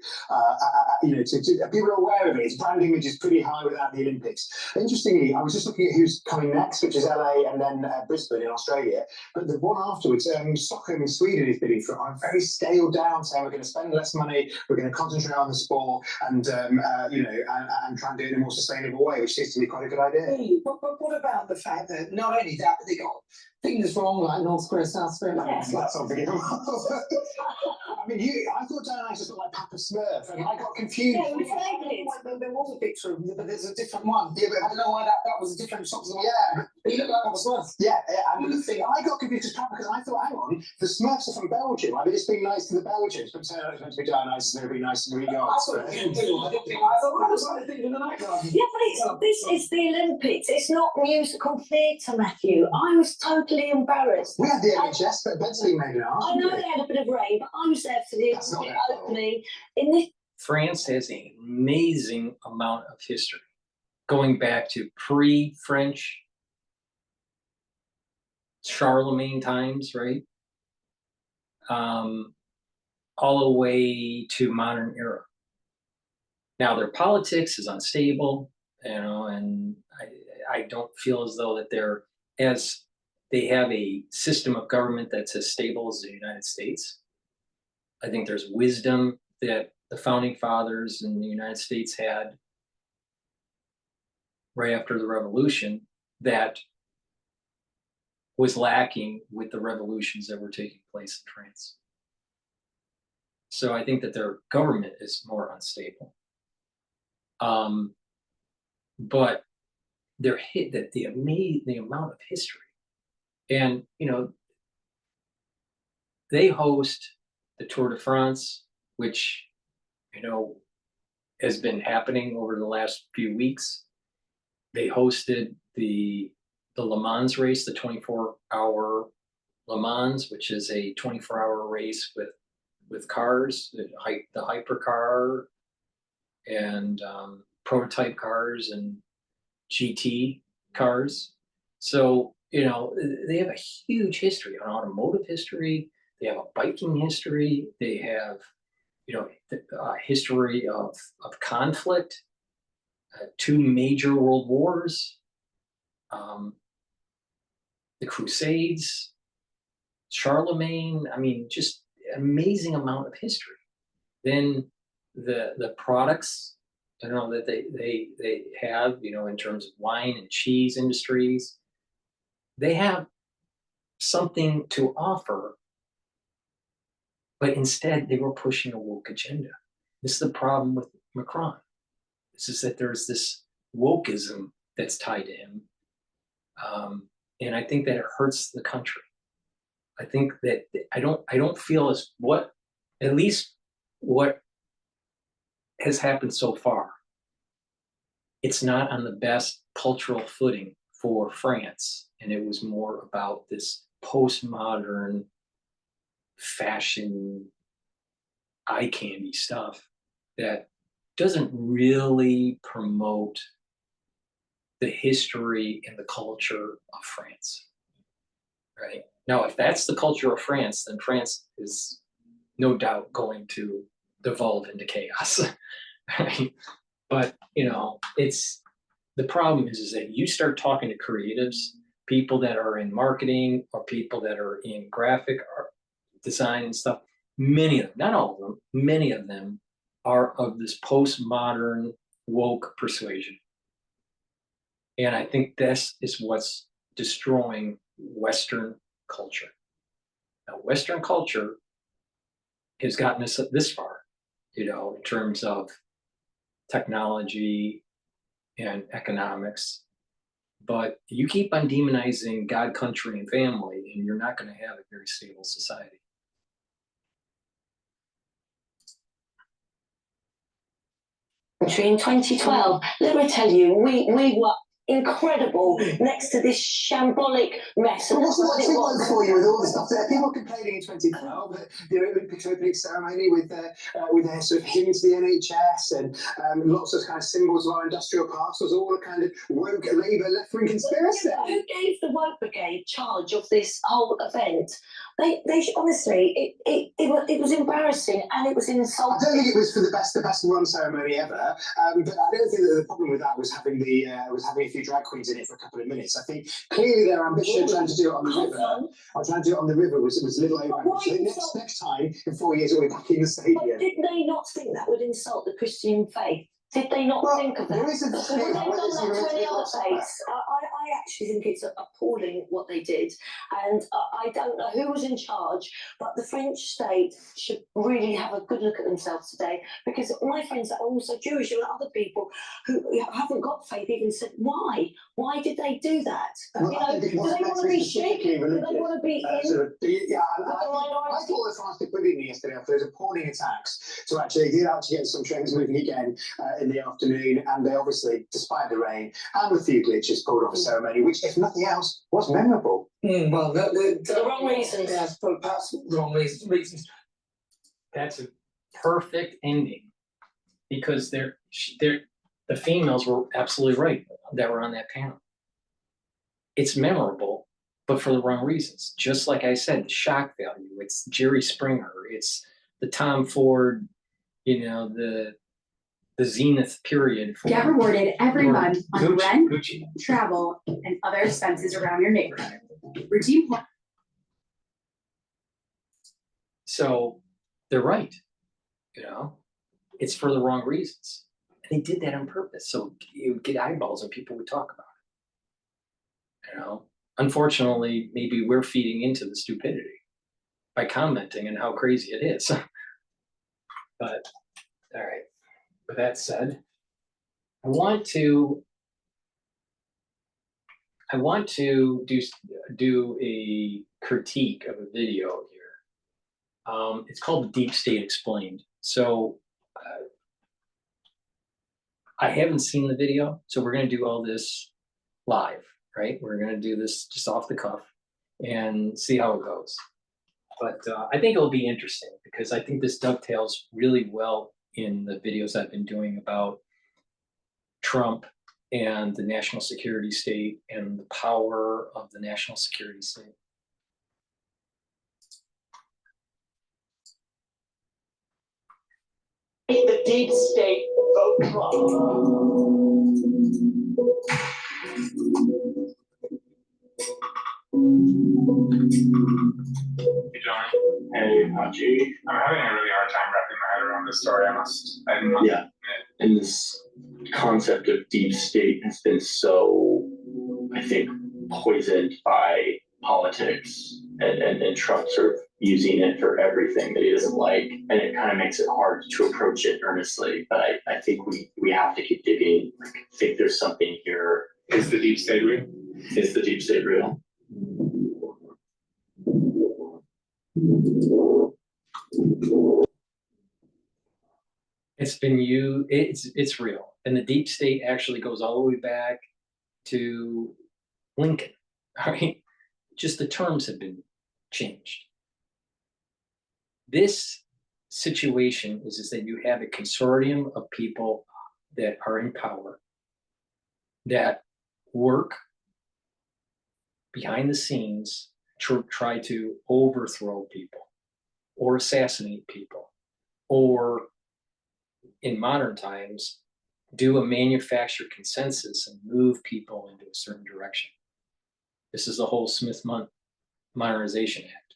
people are aware of it. Its brand image is pretty high without the Olympics. Interestingly, I was just looking at who's coming next, which is LA and then Brisbane in Australia. But the one afterwards, Stockholm in Sweden is bidding for it on a very scaled down, saying we're going to spend less money, we're going to concentrate on the sport, and and try and do it in a more sustainable way, which seems to be quite a good idea. But what about the fact that not only that, but they got things wrong like North Korea, South Korea. That's unforgivable. I mean, I thought Dionysus looked like Papa Smurf, and I got confused. Yeah, there was a picture of him, but there's a different one. Yeah, but I don't know why that was a different shot. Yeah, he looked like Papa Smurf. Yeah, and the thing, I got confused because I thought, hang on, the Smurfs are from Belgium. I mean, it's been nice to the Belgians, but turned out it's meant to be Dionysus, and it'll be nice to the Greeks. Yeah, but this is the Olympics. It's not musical theatre, Matthew. I was totally embarrassed. We had the NHS, but Bentley made an art. I know they had a bit of rain, but I was there for the opening. France has an amazing amount of history, going back to pre-French Charlemagne times, right? All the way to modern era. Now their politics is unstable, and I don't feel as though that they have a system of government that's as stable as the United States. I think there's wisdom that the founding fathers in the United States had right after the revolution that was lacking with the revolutions that were taking place in France. So I think that their government is more unstable. But they're hit that the amount of history, and they host the Tour de France, which has been happening over the last few weeks. They hosted the Le Mans race, the 24-hour Le Mans, which is a 24-hour race with cars, the hypercar and prototype cars and GT cars. So they have a huge history, an automotive history. They have a biking history. They have history of conflict, 2 major world wars, the Crusades, Charlemagne. I mean, just amazing amount of history. Then the products, that they have, in terms of wine and cheese industries, they have something to offer, but instead they were pushing a woke agenda. This is the problem with Macron. This is that there's this wokeism that's tied to him, and I think that it hurts the country. I think that I don't feel at least what has happened so far, it's not on the best cultural footing for France. And it was more about this postmodern fashion eye candy stuff that doesn't really promote the history and the culture of France. Right? Now, if that's the culture of France, then France is no doubt going to devolve into chaos. Right? But it's the problem is that you start talking to creatives, people that are in marketing or people that are in graphic art design and stuff. Many of them, not all of them, many of them are of this postmodern woke persuasion. And I think this is what's destroying Western culture. Now, Western culture has gotten us this far, in terms of technology and economics. But you keep on demonizing God, country, and family, and you're not going to have a very stable society. In 2012, let me tell you, we were incredible next to this shambolic mess. But what's the thing like for you with all this stuff? People were complaining in 2012 that the Olympics opening ceremony with their sort of hymn to the NHS and lots of kind of symbols of our industrial past was all a kind of woke Labour left-wing conspiracy. Who gave the Woke Brigade charge of this whole event? They honestly, it was embarrassing and it was insulting. I don't think it was for the best run ceremony ever, but I don't think that the problem with that was having a few drag queens in it for a couple of minutes. I think clearly their ambition trying to do it on the river. Trying to do it on the river was a little overambitious. So next time in 4 years we'll be back in the stadium. But did they not think that would insult the Christian faith? Did they not think of that? There is a Would they have done that to any other faiths? I actually think it's appalling what they did. And I don't know who was in charge, but the French state should really have a good look at themselves today, because my friends that are also Jewish and other people who haven't got faith even said, why? Why did they do that? Well, do they want to be chic? Do they want to be in? I thought the France did brilliantly yesterday after those appalling attacks to actually get some trains moving again in the afternoon, and they obviously, despite the rain and the few glitches, pulled off a ceremony which, if nothing else, was memorable. Well, the wrong reasons. Yes, but perhaps the wrong reasons. That's a perfect ending, because the females were absolutely right that were on that panel. It's memorable, but for the wrong reasons. Just like I said, the shock value. It's Jerry Springer. It's the Tom Ford. The the zenith period for Get rewarded every for month on Gucci- rent, Gucci. travel, and other expenses around your neighborhood. Redeem points. So they're right. You know, it's for the wrong reasons. And they did that on purpose. So you would get eyeballs and people would talk about it. You know, unfortunately, maybe we're feeding into the stupidity by commenting on how crazy it is. But all right, with that said, I want to do a critique of a video here. It's called The Deep State Explained. So I haven't seen the video, so we're going to do all this live, right? We're going to do this just off the cuff and see how it goes. But I think it'll be interesting because I think this dovetails really well in the videos I've been doing about Trump and the national security state and the power of the national security state. The deep state vote Trump. Hey, John. Hey, Hachi. I'm having a really hard time wrapping my head around this story. I'm not. Yeah. And this concept of deep state has been so, I think, poisoned by politics and Trump sort of using it for everything that he doesn't like. And it kind of makes it hard to approach it earnestly. But I think we have to keep digging. Like, I think there's something here. Is the deep state real? Is the deep state real? It's been it's real, and the deep state actually goes all the way back to Lincoln. All right, just the terms have been changed. This situation is that you have a consortium of people that are in power that work behind the scenes to try to overthrow people or assassinate people, or in modern times, do a manufactured consensus and move people into a certain direction. This is the whole Smith Modernization Act.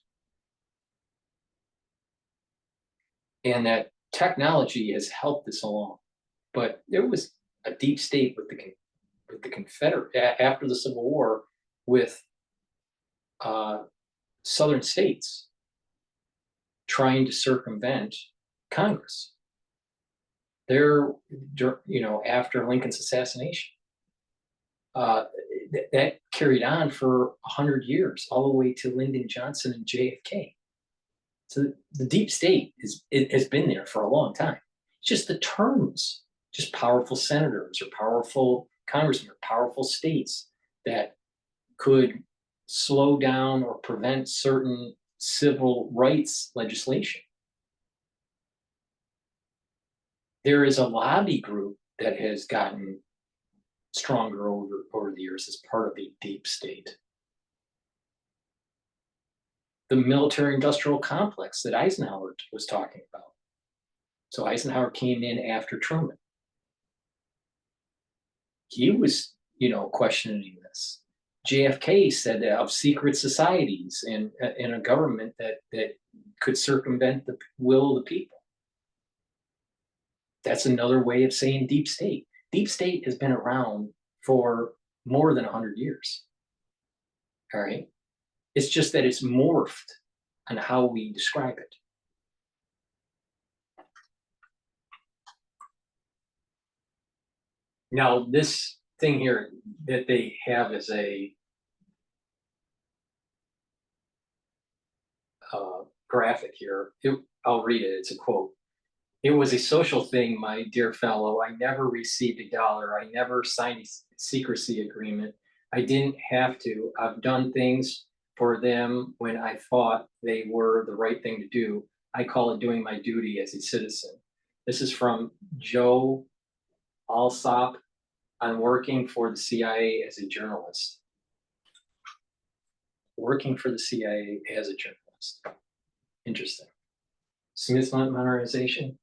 And that technology has helped this along. But there was a deep state with the Confederate after the Civil War with Southern states trying to circumvent Congress. There, you know, after Lincoln's assassination, that carried on for 100 years, all the way to Lyndon Johnson and JFK. So the deep state has been there for a long time. It's just the terms, just powerful senators or powerful congressmen or powerful states that could slow down or prevent certain civil rights legislation. There is a lobby group that has gotten stronger over the years as part of the deep state. The military-industrial complex that Eisenhower was talking about. So Eisenhower came in after Truman. He was, you know, questioning this. JFK said that of secret societies and a government that could circumvent the will of the people. That's another way of saying deep state. Deep state has been around for more than 100 years. All right. It's just that it's morphed on how we describe it. Now, this thing here that they have is a graphic here. I'll read it. It's a quote. "It was a social thing, my dear fellow. I never received $1. I never signed a secrecy agreement. I didn't have to. I've done things for them when I thought they were the right thing to do. I call it doing my duty as a citizen." This is from Joe Alsop on working for the CIA as a journalist. Working for the CIA as a journalist. Interesting. Smith modernization.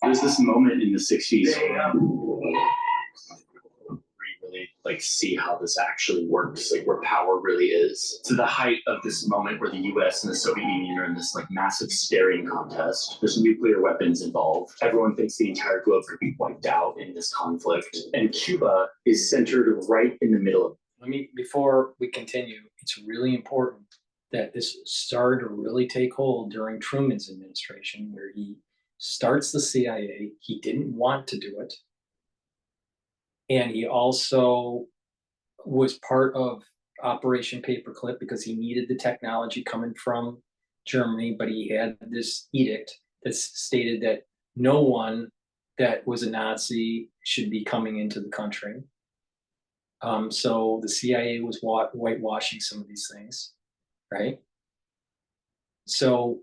There's this moment in the 60s where you really like see how this actually works, like where power really is. To the height of this moment where the US and the Soviet Union are in this like massive staring contest. There's nuclear weapons involved. Everyone thinks the entire globe could be wiped out in this conflict. And Cuba is centered right in the middle of it. Before we continue, it's really important that this started to really take hold during Truman's administration, where he starts the CIA. He didn't want to do it. And he also was part of Operation Paperclip because he needed the technology coming from Germany, but he had this edict that stated that no one that was a Nazi should be coming into the country. So the CIA was whitewashing some of these things, right? So,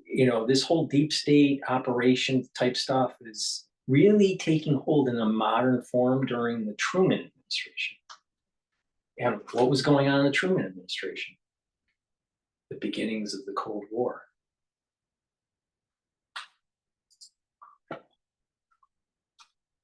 you know, this whole deep state operation type stuff is really taking hold in a modern form during the Truman administration. And what was going on in the Truman administration? The beginnings of the Cold War.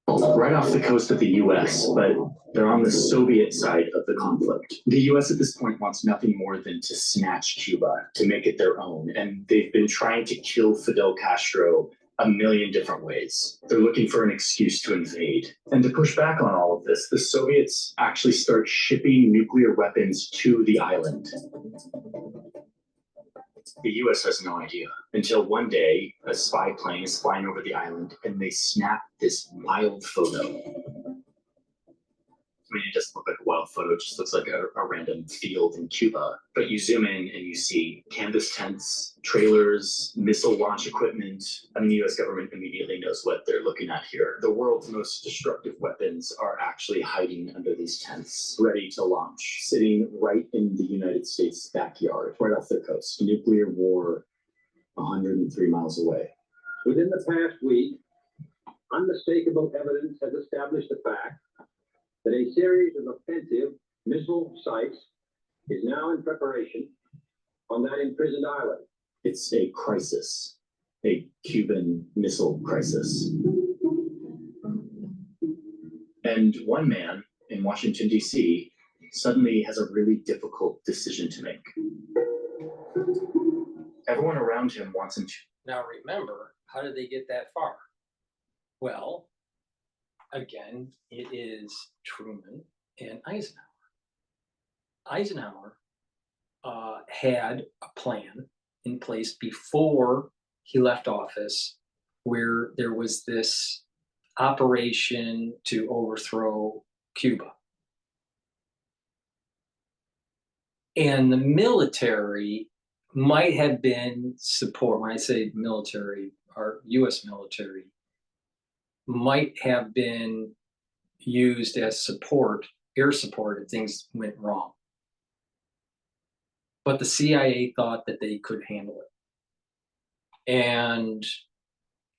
Right off the coast of the US, but they're on the Soviet side of the conflict. The US at this point wants nothing more than to snatch Cuba, to make it their own. And they've been trying to kill Fidel Castro a million different ways. They're looking for an excuse to invade. And to push back on all of this, the Soviets actually start shipping nuclear weapons to the island. The US has no idea until one day a spy plane is flying over the island and they snap this wild photo. I mean, it doesn't look like a wild photo, it just looks like a random field in Cuba. But you zoom in and you see canvas tents, trailers, missile launch equipment. I mean, the US government immediately knows what they're looking at here. The world's most destructive weapons are actually hiding under these tents, ready to launch, sitting right in the United States backyard, right off the coast. Nuclear war 103 miles away. Within the past week, unmistakable evidence has established the fact that a series of offensive missile sites is now in preparation on that imprisoned island. It's a crisis, a Cuban missile crisis. And one man in Washington, D.C. suddenly has a really difficult decision to make. Everyone around him wants him to. Now remember, how did they get that far? Well, again, it is Truman and Eisenhower. Eisenhower had a plan in place before he left office where there was this operation to overthrow Cuba. And the military might have been support. When I say military, our US military might have been used as support, air support, if things went wrong. But the CIA thought that they could handle it. And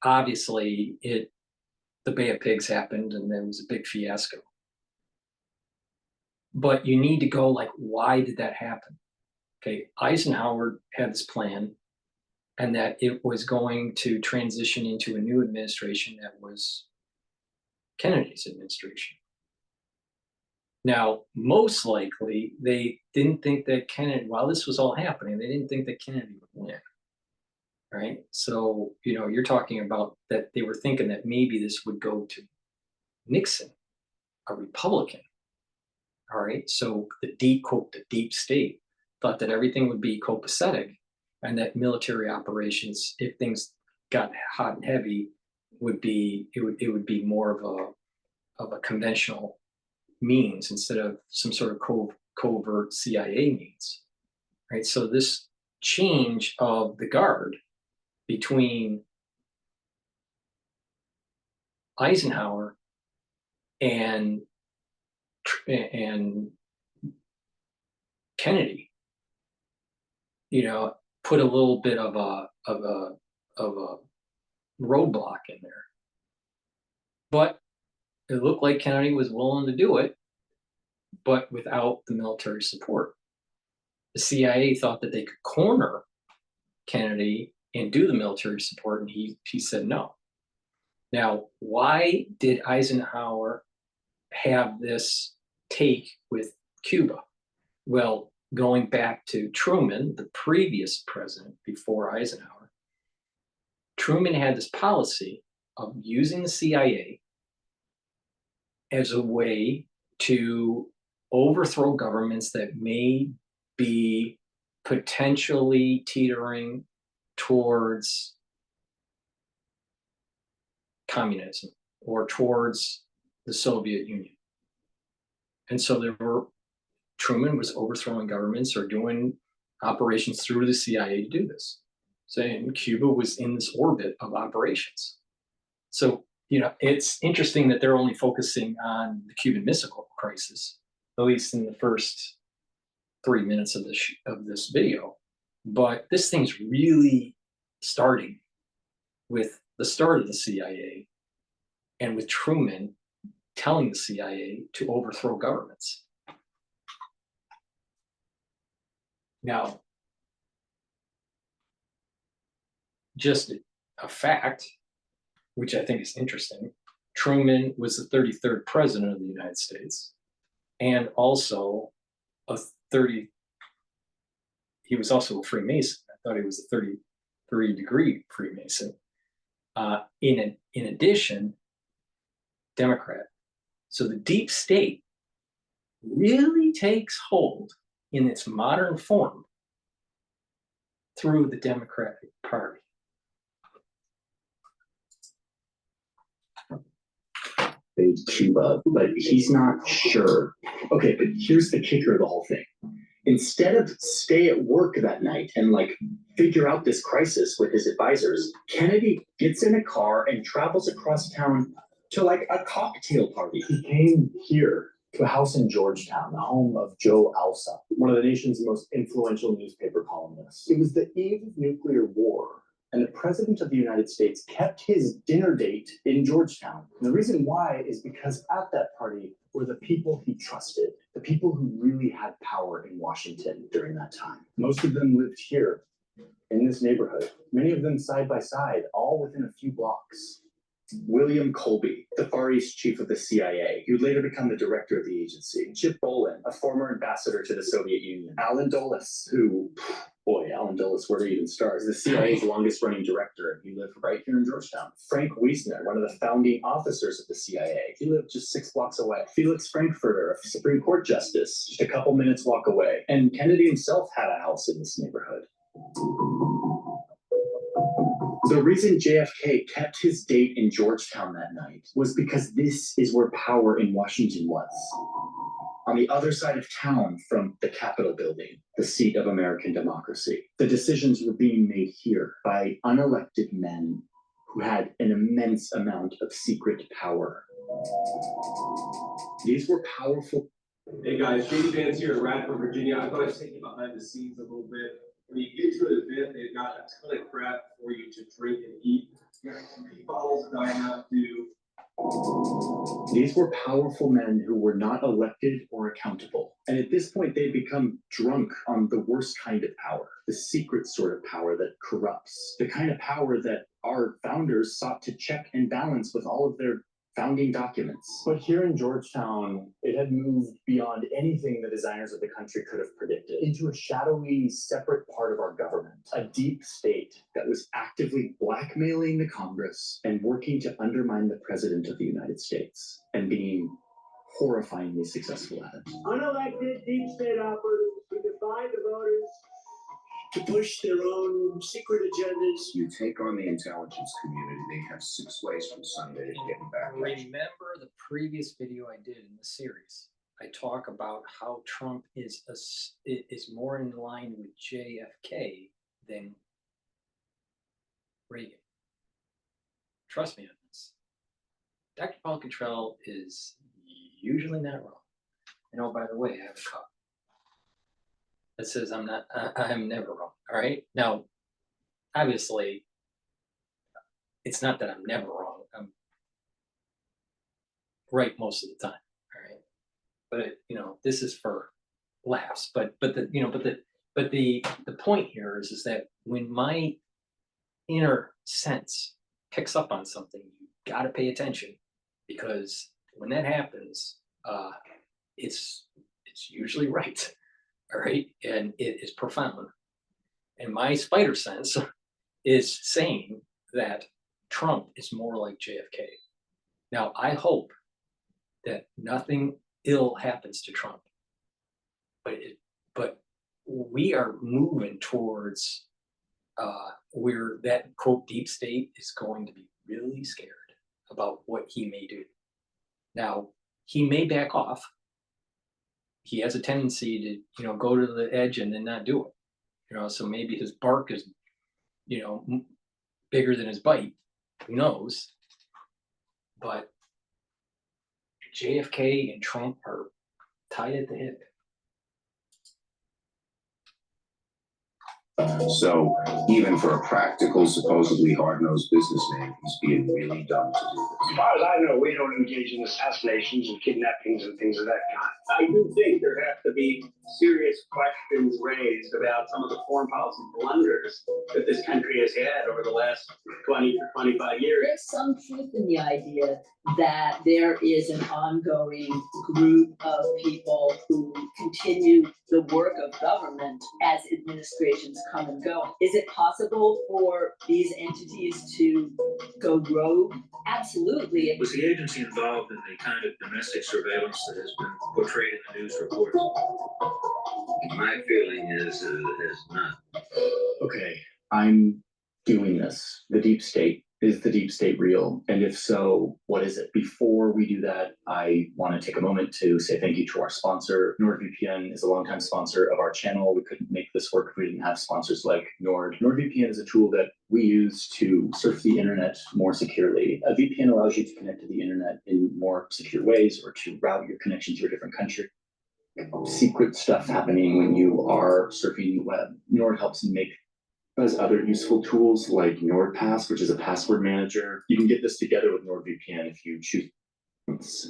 obviously the Bay of Pigs happened and there was a big fiasco. But you need to go like, why did that happen? Okay, Eisenhower had this plan and that it was going to transition into a new administration that was Kennedy's administration. Now, most likely, they didn't think that Kennedy, while this was all happening, they didn't think that Kennedy would win, right? So, you know, you're talking about that they were thinking that maybe this would go to Nixon, a Republican, all right? So the deep, quote, the deep state thought that everything would be copacetic and that military operations, if things got hot and heavy, would be, it would be more of a conventional means instead of some sort of covert CIA means, right? So this change of the guard between Eisenhower and Kennedy, you know, put a little bit of a roadblock in there. But it looked like Kennedy was willing to do it, but without the military support. The CIA thought that they could corner Kennedy and do the military support, and he said no. Now, why did Eisenhower have this take with Cuba? Well, going back to Truman, the previous president before Eisenhower, Truman had this policy of using the CIA as a way to overthrow governments that may be potentially teetering towards communism or towards the Soviet Union. And so Truman was overthrowing governments or doing operations through the CIA to do this. Saying Cuba was in this orbit of operations. So, it's interesting that they're only focusing on the Cuban Missile Crisis, at least in the first 3 minutes of this video. But this thing's really starting with the start of the CIA and with Truman telling the CIA to overthrow governments. Now, just a fact, which I think is interesting, Truman was the 33rd president of the United States, and also he was also a Freemason. I thought he was a 33-degree Freemason. In addition, Democrat. So the deep state really takes hold in its modern form through the Democratic Party. Cuba, but he's not sure. Okay, but here's the kicker of the whole thing. Instead of stay at work that night and figure out this crisis with his advisors, Kennedy gets in a car and travels across town to a cocktail party. He came here to a house in Georgetown, the home of Joe Alsop, one of the nation's most influential newspaper columnists. It was the eve of nuclear war, and the President of the United States kept his dinner date in Georgetown. And the reason why is because at that party were the people he trusted, the people who really had power in Washington during that time. Most of them lived here, in this neighborhood, many of them side by side, all within a few blocks. William Colby, the Far East chief of the CIA, who would later become the director of the agency. Chip Bolin, a former ambassador to the Soviet Union. Alan Dulles, who, boy, Alan Dulles, where to even start, is the CIA's longest running director. He lived right here in Georgetown. Frank Wiesner, one of the founding officers of the CIA. He lived just 6 blocks away. Felix Frankfurter, a Supreme Court justice, just a couple minutes walk away. And Kennedy himself had a house in this neighborhood. The reason JFK kept his date in Georgetown that night was because this is where power in Washington was. On the other side of town from the Capitol building, the seat of American democracy. The decisions were being made here by unelected men who had an immense amount of secret power. These were powerful. Hey guys, J.D. Vance here in Radford, Virginia. I thought I'd take you behind the scenes a little bit. When you get to an event, they've got a ton of crap for you to drink and eat. You got some tea bottles that I have to. These were powerful men who were not elected or accountable. And at this point, they'd become drunk on the worst kind of power, the secret sort of power that corrupts, the kind of power that our founders sought to check and balance with all of their founding documents. But here in Georgetown, it had moved beyond anything the designers of the country could have predicted, into a shadowy, separate part of our government, a deep state that was actively blackmailing the Congress and working to undermine the President of the United States, and being horrifyingly successful at it. Unelected deep state operatives who defy the voters to push their own secret agendas. You take on the intelligence community, they have 6 ways from Sunday to get back. Remember the previous video I did in the series? I talk about how Trump is more in line with JFK than Reagan. Trust me on this. Dr. Paul Cottrell is usually not wrong. And oh, by the way, I have a cup that says I'm never wrong. All right. Now, obviously, it's not that I'm never wrong. I'm right most of the time. All right. But this is for laughs. But But the point here is that when my inner sense picks up on something, you got to pay attention, because when that happens, it's usually right. All right, and it is profound. And my spider sense is saying that Trump is more like JFK. Now, I hope that nothing ill happens to Trump, but we are moving towards where that quote deep state is going to be really scared about what he may do. Now, he may back off. He has a tendency to, go to the edge and then not do it. So maybe his bark is, bigger than his bite. Who knows? But JFK and Trump are tied at the hip. So even for a practical, supposedly hard-nosed businessman, he's being really dumb to do As this. far as I know, we don't engage in assassinations and kidnappings and things of that kind. I do think there have to be serious questions raised about some of the foreign policy blunders that this country has had over the last 20 to 25 years. There's some truth in the idea that there is an ongoing group of people who continue the work of government as administrations come and go. Is it possible for these entities to go rogue? Absolutely. Was the agency involved in the kind of domestic surveillance that has been portrayed in the news reports? My feeling is it is not. Okay, I'm doing this. The deep state. Is the deep state real? And if so, what is it? Before we do that, I want to take a moment to say thank you to our sponsor. NordVPN is a longtime sponsor of our channel. We couldn't make this work if we didn't have sponsors like Nord. NordVPN is a tool that we use to surf the internet more securely. A VPN allows you to connect to the internet in more secure ways, or to route your connection to a different country. Secret stuff happening when you are surfing the web. Nord helps make has other useful tools like NordPass, which is a password manager. You can get this together with NordVPN if you choose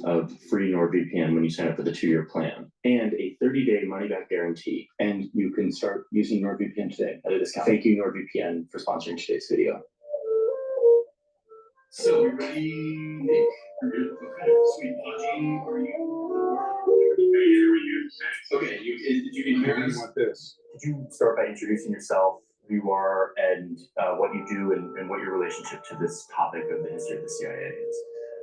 of free NordVPN when you sign up for the 2-year plan, and a 30-day money-back guarantee. And you can start using NordVPN today at a discount. Thank you, NordVPN, for sponsoring today's video. So, we ready, Nick? What kind of sweet pudgy are you? Okay, did you inherit this? Could you start by introducing yourself, who you are, and what you do, and what your relationship to this topic of the history of the CIA is?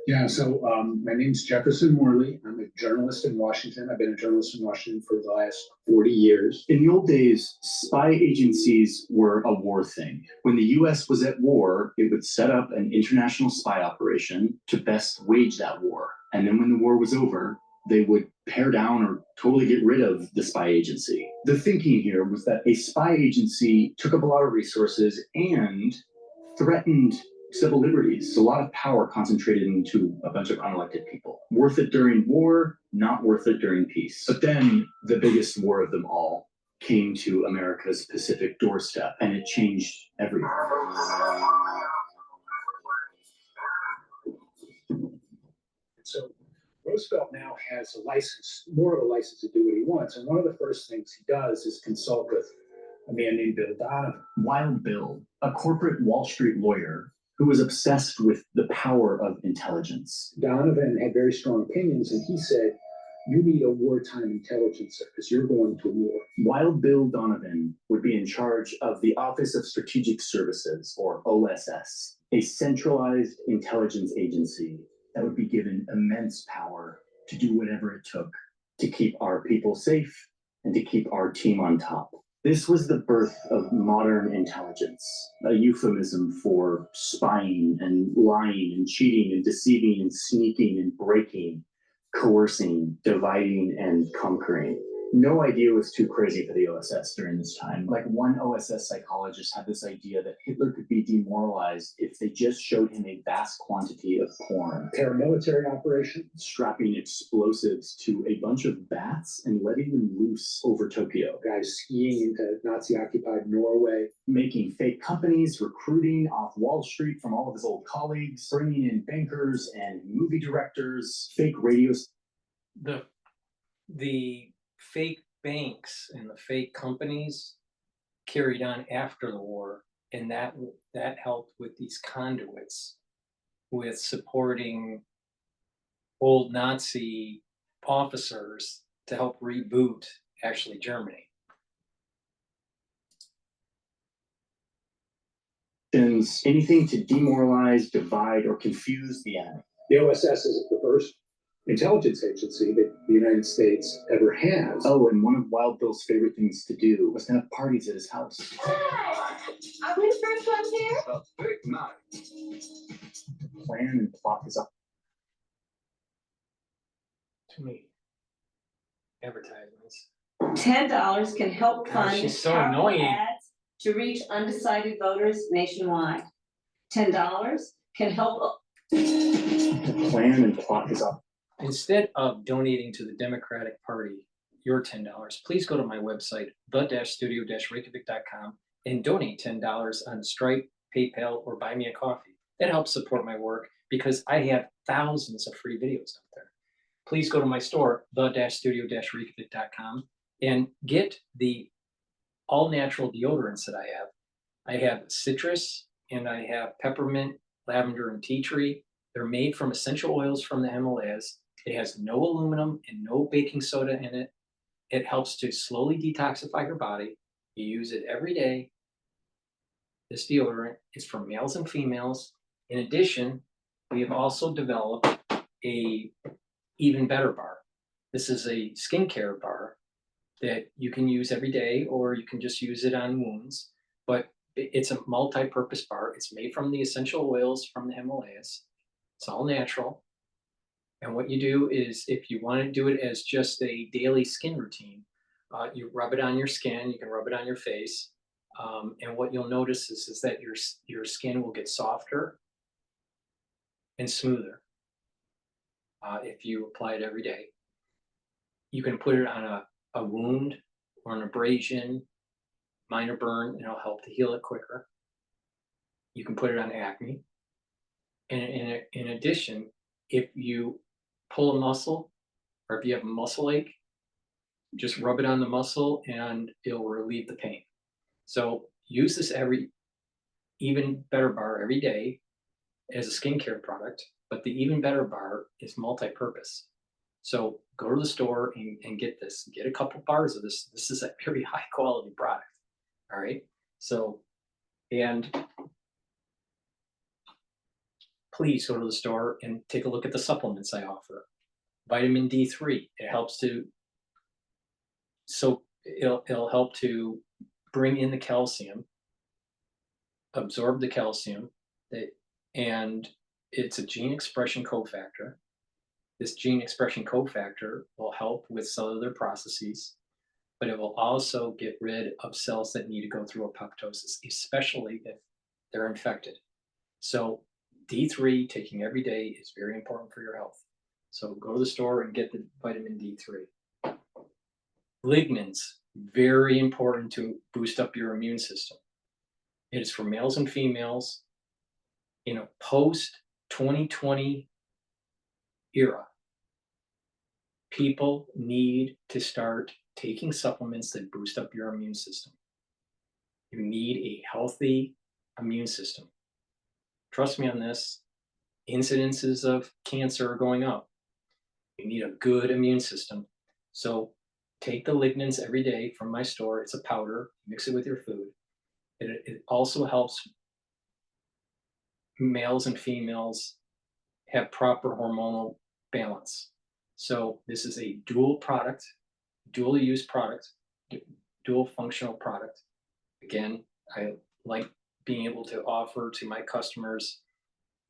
Yeah, so my name's Jefferson Morley. I'm a journalist in Washington. I've been a journalist in Washington for the last 40 years. In the old days, spy agencies were a war thing. When the US was at war, it would set up an international spy operation to best wage that war. And then when the war was over, they would pare down or totally get rid of the spy agency. The thinking here was that a spy agency took up a lot of resources and threatened civil liberties. A lot of power concentrated into a bunch of unelected people. Worth it during war, not worth it during peace. But then the biggest war of them all came to America's Pacific doorstep, and it changed everything. So Roosevelt now has a license, more of a license to do what he wants. And one of the first things he does is consult with a man named Bill Donovan. Wild Bill, a corporate Wall Street lawyer who was obsessed with the power of intelligence. Donovan had very strong opinions, and he said, you need a wartime intelligence because you're going to war. Wild Bill Donovan would be in charge of the Office of Strategic Services, or OSS, a centralized intelligence agency that would be given immense power to do whatever it took to keep our people safe and to keep our team on top. This was the birth of modern intelligence, a euphemism for spying and lying and cheating and deceiving and sneaking and breaking, coercing, dividing, and conquering. No idea was too crazy for the OSS during this time. Like, one OSS psychologist had this idea that Hitler could be demoralized if they just showed him a vast quantity of porn. Paramilitary operation. Strapping explosives to a bunch of bats and letting them loose over Tokyo. Guys skiing into Nazi-occupied Norway. Making fake companies, recruiting off Wall Street from all of his old colleagues, bringing in bankers and movie directors, fake radios. The fake banks and the fake companies carried on after the war, and that helped with these conduits, with supporting old Nazi officers to help reboot actually Germany. Anything to demoralize, divide, or confuse the enemy. The OSS is the first intelligence agency that the United States ever has. Oh, and one of Wild Bill's favorite things to do was to have parties at his house. Are we the first ones here? A big night. Plan and plot is up. Too many advertisements. $10 can help Gosh, fund she's so powerful annoying. ads to reach undecided voters nationwide. $10 can help. The plan and plot is up. Instead of donating to the Democratic Party your $10, please go to my website, the-studio-reykjavik.com, and donate $10 on Stripe, PayPal, or Buy Me a Coffee. That helps support my work because I have thousands of free videos out there. Please go to my store, the-studio-reykjavik.com, and get the all-natural deodorants that I have. I have citrus, and I have peppermint, lavender, and tea tree. They're made from essential oils from the Himalayas. It has no aluminum and no baking soda in it. It helps to slowly detoxify your body. You use it every day. This deodorant is for males and females. In addition, we have also developed a even better bar. This is a skincare bar that you can use every day, or you can just use it on wounds. But it's a multi-purpose bar. It's made from the essential oils from the Himalayas. It's all natural. And what you do is, if you want to do it as just a daily skin routine, you rub it on your skin. You can rub it on your face. And what you'll notice is that your skin will get softer and smoother if you apply it every day. You can put it on a wound or an abrasion, minor burn, and it'll help to heal it quicker. You can put it on acne. And in addition, if you pull a muscle, or if you have a muscle ache, just rub it on the muscle and it'll relieve the pain. So use this Even Better bar every day as a skincare product, but the Even Better bar is multi-purpose. So go to the store and get this. Get a couple bars of this. This is a very high quality product. All right. So, and please go to the store and take a look at the supplements I offer. Vitamin D3, it helps to, so it'll help to bring in the calcium, absorb the calcium, and it's a gene expression cofactor. This gene expression cofactor will help with cellular processes, but it will also get rid of cells that need to go through apoptosis, especially if they're infected. So D3 taking every day is very important for your health. So go to the store and get the vitamin D3. Lignans, very important to boost up your immune system. It is for males and females in a post-2020 era. People need to start taking supplements that boost up your immune system. You need a healthy immune system. Trust me on this, incidences of cancer are going up. You need a good immune system. So take the lignans every day from my store. It's a powder, mix it with your food. It also helps males and females have proper hormonal balance. So this is a dual product, dual use product, dual functional product. Again, I like being able to offer to my customers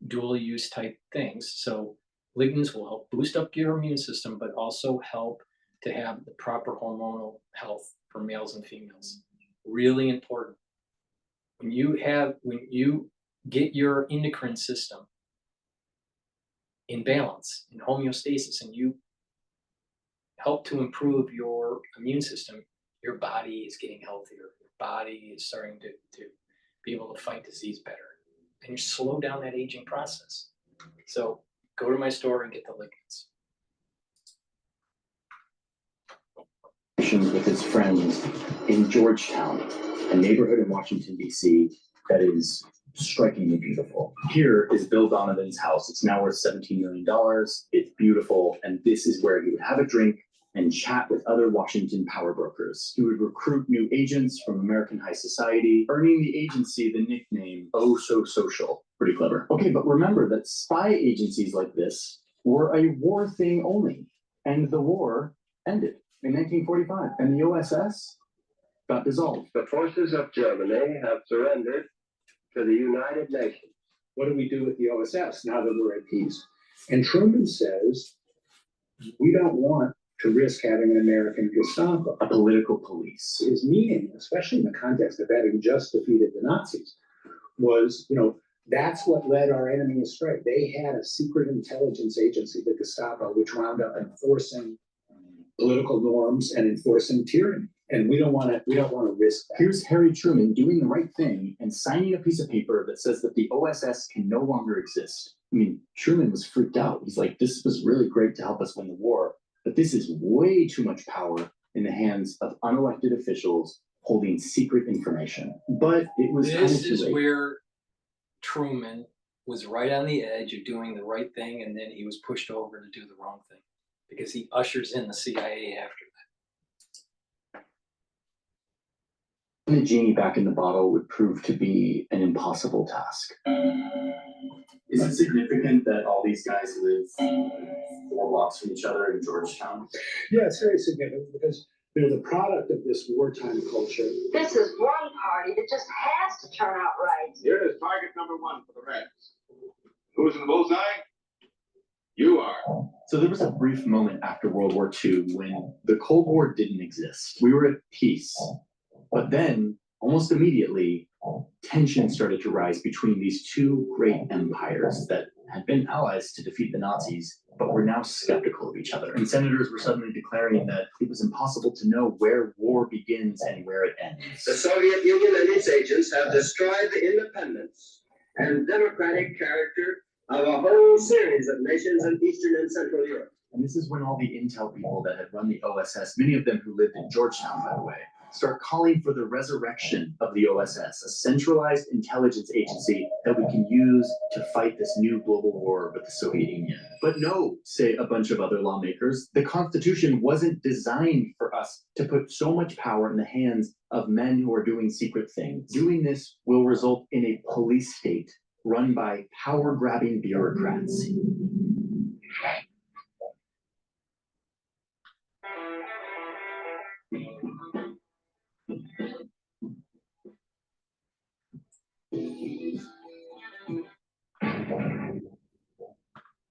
dual use type things. So lignans will help boost up your immune system, but also help to have the proper hormonal health for males and females. Really important. When you get your endocrine system in balance, in homeostasis, and you help to improve your immune system, your body is getting healthier. Your body is starting to be able to fight disease better. And you slow down that aging process. So go to my store and get the lignans. With his friends in Georgetown. a neighborhood in Washington, D.C. that is strikingly beautiful. Here is Bill Donovan's house. It's now worth $17 million. It's beautiful. And this is where he would have a drink and chat with other Washington power brokers. He would recruit new agents from American high society, earning the agency the nickname Oh So Social. Pretty clever. Okay, but remember that spy agencies like this were a war thing only. And the war ended in 1945. And the OSS got dissolved. The forces of Germany have surrendered to the United Nations. What do we do with the OSS now that we're at peace? And Truman says, we don't want to risk having an American Gestapo. A political police. His meaning, especially in the context of having just defeated the Nazis, was, that's what led our enemy astray. They had a secret intelligence agency, the Gestapo, which wound up enforcing political norms and enforcing tyranny. And we don't want to risk that. Here's Harry Truman doing the right thing and signing a piece of paper that says that the OSS can no longer exist. I mean, Truman was freaked out. He's like, this was really great to help us win the war, but this is way too much power in the hands of unelected officials holding secret information. But it was this is where Truman was right on the edge of doing the right thing, and then he was pushed over to do the wrong thing because he ushers in the CIA after that. The genie back in the bottle would prove to be an impossible task. Is it significant that all these guys live 4 blocks from each other in Georgetown? Yeah, it's very significant because they're the product of this wartime culture. This is one party that just has to turn out right. Here is target number 1 for the Reds. Who's in the bullseye? You are. So there was a brief moment after World War II when the Cold War didn't exist. We were at peace. But then, almost immediately, tension started to rise between these two great empires that had been allies to defeat the Nazis, but were now skeptical of each other. And senators were suddenly declaring that it was impossible to know where war begins and where it ends. The Soviet Union and its agents have destroyed the independence and democratic character of a whole series of nations in Eastern and Central Europe. And this is when all the intel people that had run the OSS, many of them who lived in Georgetown, by the way, start calling for the resurrection of the OSS, a centralized intelligence agency that we can use to fight this new global war with the Soviet Union. But no, say a bunch of other lawmakers, the Constitution wasn't designed for us to put so much power in the hands of men who are doing secret things. Doing this will result in a police state run by power-grabbing bureaucrats.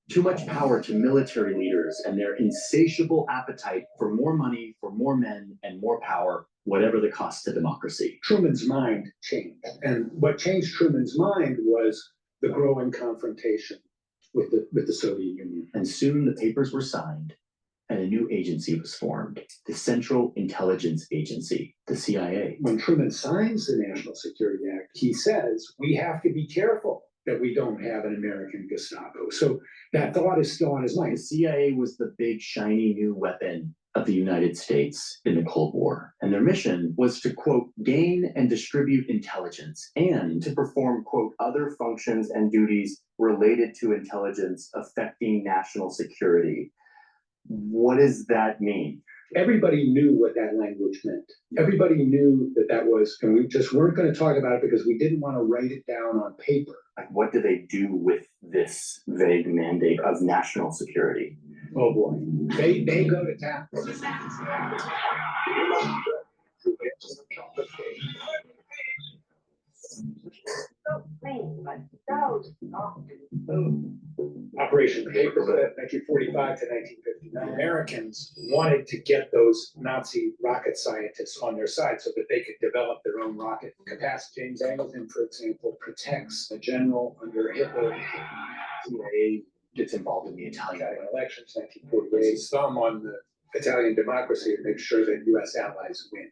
Too much power to military leaders and their insatiable appetite for more money, for more men, and more power, whatever the cost to democracy. Truman's mind changed. And what changed Truman's mind was the growing confrontation with the Soviet Union. And soon the papers were signed and a new agency was formed, the Central Intelligence Agency, the CIA. When Truman signs the National Security Act, he says, we have to be careful that we don't have an American Gestapo. So that thought is still on his mind. The CIA was the big, shiny new weapon of the United States in the Cold War. And their mission was to, quote, gain and distribute intelligence and to perform, quote, other functions and duties related to intelligence affecting national security. What does that mean? Everybody knew what that language meant. Everybody knew that that was, and we just weren't going to talk about it because we didn't want to write it down on paper. Like, what do they do with this vague mandate of national security? Oh boy, they go to town. Operation Paperclip, 1945 to 1959. Americans wanted to get those Nazi rocket scientists on their side so that they could develop their own rocket capacity. James Angleton, for example, protects a general under Hitler. CIA gets involved in the Italian elections, 1948. His thumb on the Italian democracy to make sure that U.S. allies win.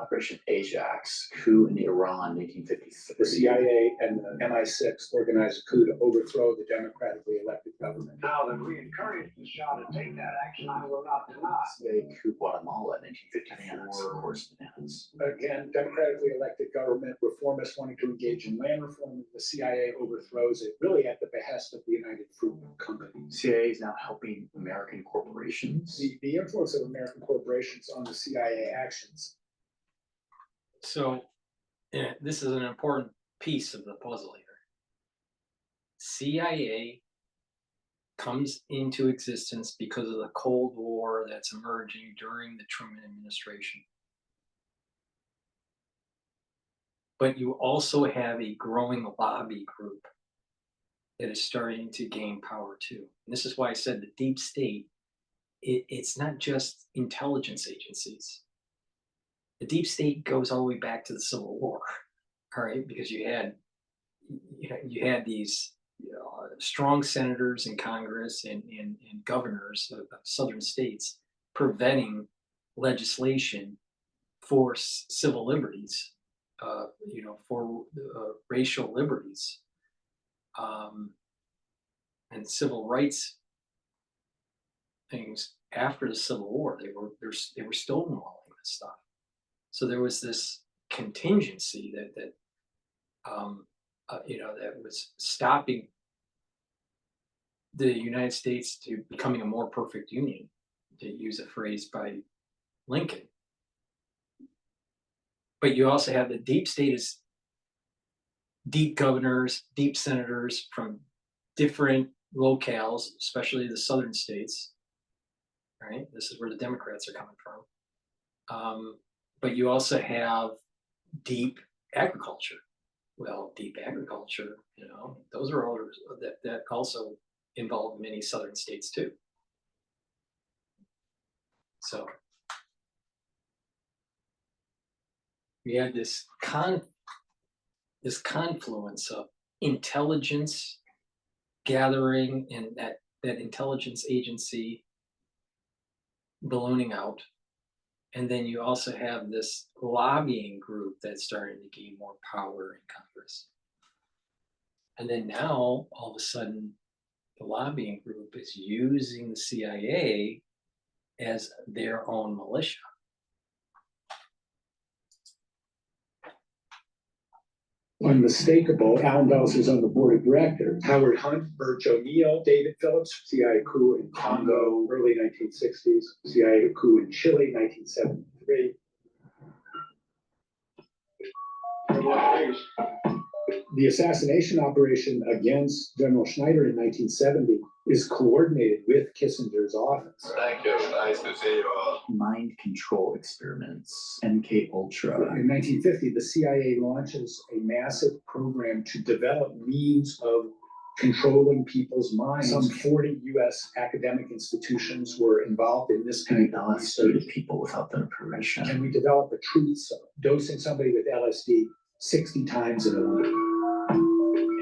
Operation Ajax, coup in Iran, 1953. The CIA and the MI6 organized a coup to overthrow the democratically elected government. Now that we encourage the Shah to take that action, I will not deny. CIA coup Guatemala, 1954. Of course, bananas. Again, democratically elected government, reformists wanting to engage in land reform, the CIA overthrows it, really at the behest of the United Fruit Company. CIA is now helping American corporations. The influence of American corporations on the CIA actions. So this is an important piece of the puzzle here. CIA comes into existence because of the Cold War that's emerging during the Truman administration. But you also have a growing lobby group that is starting to gain power too. And this is why I said the deep state, it's not just intelligence agencies. The deep state goes all the way back to the Civil War, all right? Because you had these strong senators in Congress and governors of southern states preventing legislation for civil liberties, for racial liberties, and civil rights things after the Civil War. They were stonewalling this stuff. So there was this contingency that was stopping the United States to becoming a more perfect union, to use a phrase by Lincoln. But you also have the deep state is deep governors, deep senators from different locales, especially the southern states. Right, this is where the Democrats are coming from. But you also have deep agriculture. Well, deep agriculture, those are all that also involve many southern states too. So we had this confluence of intelligence gathering and that intelligence agency ballooning out. And then you also have this lobbying group that's starting to gain more power in Congress. And then now, all of a sudden, the lobbying group is using the CIA as their own militia. Unmistakable. Alan Dulles is on the board of directors. Howard Hunt, Birch O'Neill, David Phillips, CIA coup in Congo, early 1960s, CIA coup in Chile, 1973. The assassination operation against General Schneider in 1970 is coordinated with Kissinger's office. Thank you. Nice to see you all. Mind control experiments, MK Ultra. In 1950, the CIA launches a massive program to develop means of controlling people's minds. Some 40 U.S. academic institutions were involved in this kind of LSD to people without their permission. Can we develop a truth zone? Dosing somebody with LSD 60 times in a week.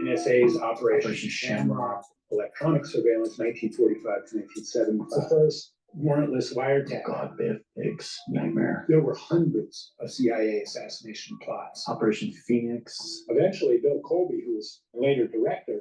NSA's Operation Shamrock, electronic surveillance, 1945 to 1975. The first warrantless wiretap. God, Biggs, nightmare. There were hundreds of CIA assassination plots. Operation Phoenix. Eventually, Bill Colby, who was later director,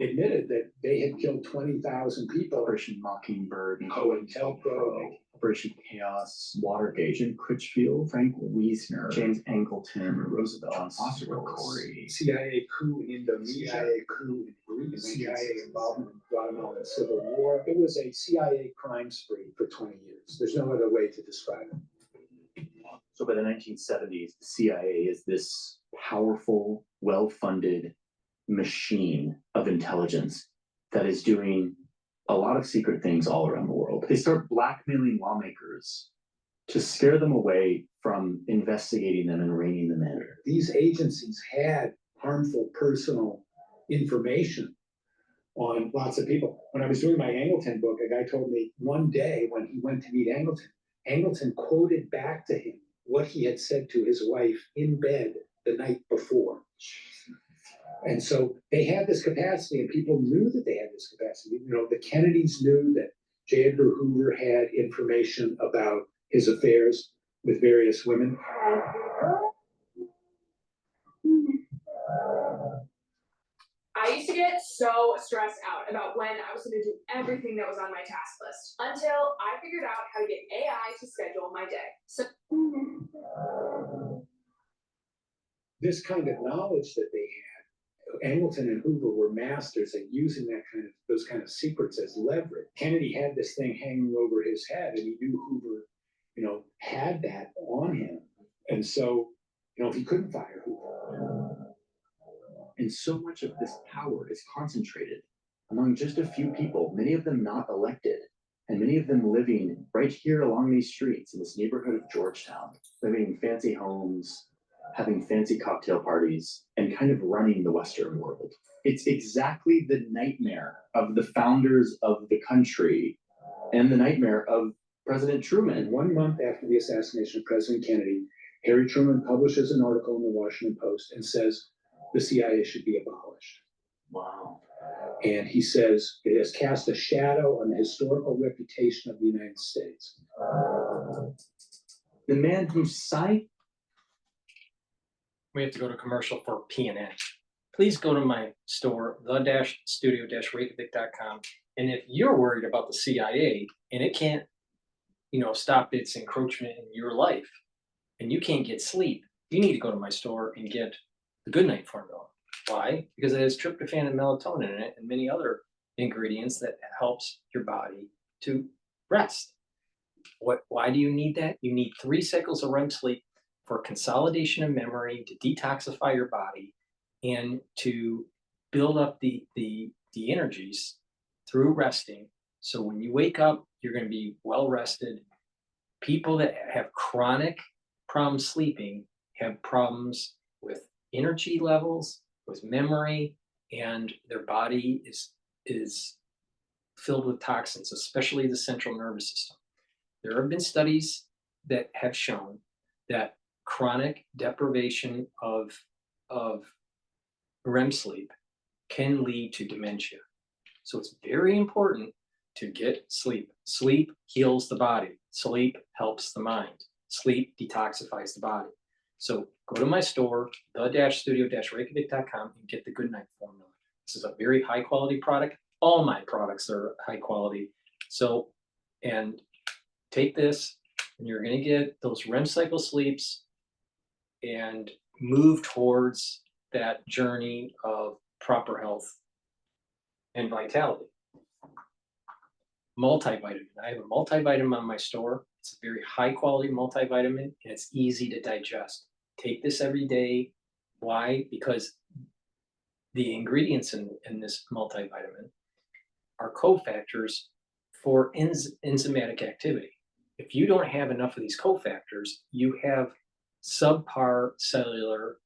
admitted that they had killed 20,000 people. Operation Mockingbird, COINTELPRO, Operation Chaos, Watergate, Jim Critchfield, Frank Wiesner, James Angleton, Roosevelt, John Foster Corey, CIA coup in Indonesia, CIA coup in Greece, CIA involvement in the Guatemalan Civil War. It was a CIA crime spree for 20 years. There's no other way to describe it. So by the 1970s, the CIA is this powerful, well-funded machine of intelligence that is doing a lot of secret things all around the world. They start blackmailing lawmakers to scare them away from investigating them and reining them in. These agencies had harmful personal information on lots of people. When I was doing my Angleton book, a guy told me one day when he went to meet Angleton, Angleton quoted back to him what he had said to his wife in bed the night before. And so they had this capacity, and people knew that they had this capacity. The Kennedys knew that J. Edgar Hoover had information about his affairs. with various women. I used to get so stressed out about when I was going to do everything that was on my task list until I figured out how to get AI to schedule my day. So This kind of knowledge that they had, Hamilton and Hoover were masters at using those kind of secrets as leverage. Kennedy had this thing hanging over his head, and he knew Hoover, had that on him, and so, he couldn't fire Hoover. And so much of this power is concentrated among just a few people, many of them not elected, and many of them living right here along these streets in this neighborhood of Georgetown, living in fancy homes, having fancy cocktail parties, and kind of running the Western world. It's exactly the nightmare of the founders of the country and the nightmare of President Truman. 1 month after the assassination of President Kennedy, Harry Truman publishes an article in the Washington Post and says the CIA should be abolished. Wow. And he says it has cast a shadow on the historical reputation of the United States. The man who signed. We have to go to commercial for PNN. Please go to my store, the-studio-reykjavik.com. And if you're worried about the CIA and it can't, stop its encroachment in your life, and you can't get sleep, you need to go to my store and get the Goodnight formula. Why? Because it has tryptophan and melatonin in it and many other ingredients that helps your body to rest. Why do you need that? You need 3 cycles of REM sleep for consolidation of memory, to detoxify your body, and to build up the energies through resting. So when you wake up, you're going to be well rested. People that have chronic problems sleeping have problems with energy levels, with memory, and their body is filled with toxins, especially the central nervous system. There have been studies that have shown that chronic deprivation of REM sleep can lead to dementia. So it's very important to get sleep. Sleep heals the body. Sleep helps the mind. Sleep detoxifies the body. So go to my store, the-studio-reykjavik.com, and get the Goodnight formula. This is a very high quality product. All my products are high quality. So, and take this, and you're going to get those REM cycle sleeps and move towards that journey of proper health and vitality. Multivitamin. I have a multivitamin on my store. It's a very high quality multivitamin, and it's easy to digest. Take this every day. Why? Because the ingredients in this multivitamin are cofactors for enzymatic activity. If you don't have enough of these cofactors, you have subpar cellular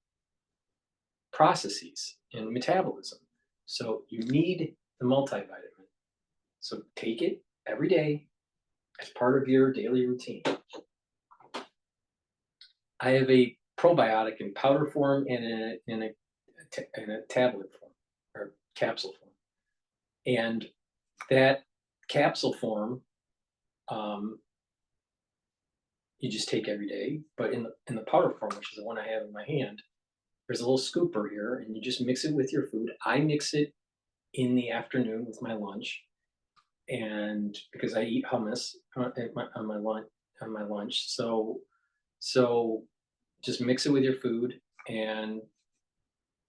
processes in metabolism. So you need the multivitamin. So take it every day as part of your daily routine. I have a probiotic in powder form and in a tablet form or capsule form. And that capsule form, you just take every day. But in the powder form, which is the one I have in my hand, there's a little scooper here, and you just mix it with your food. I mix it in the afternoon with my lunch, and because I eat hummus on my lunch, so just mix it with your food, and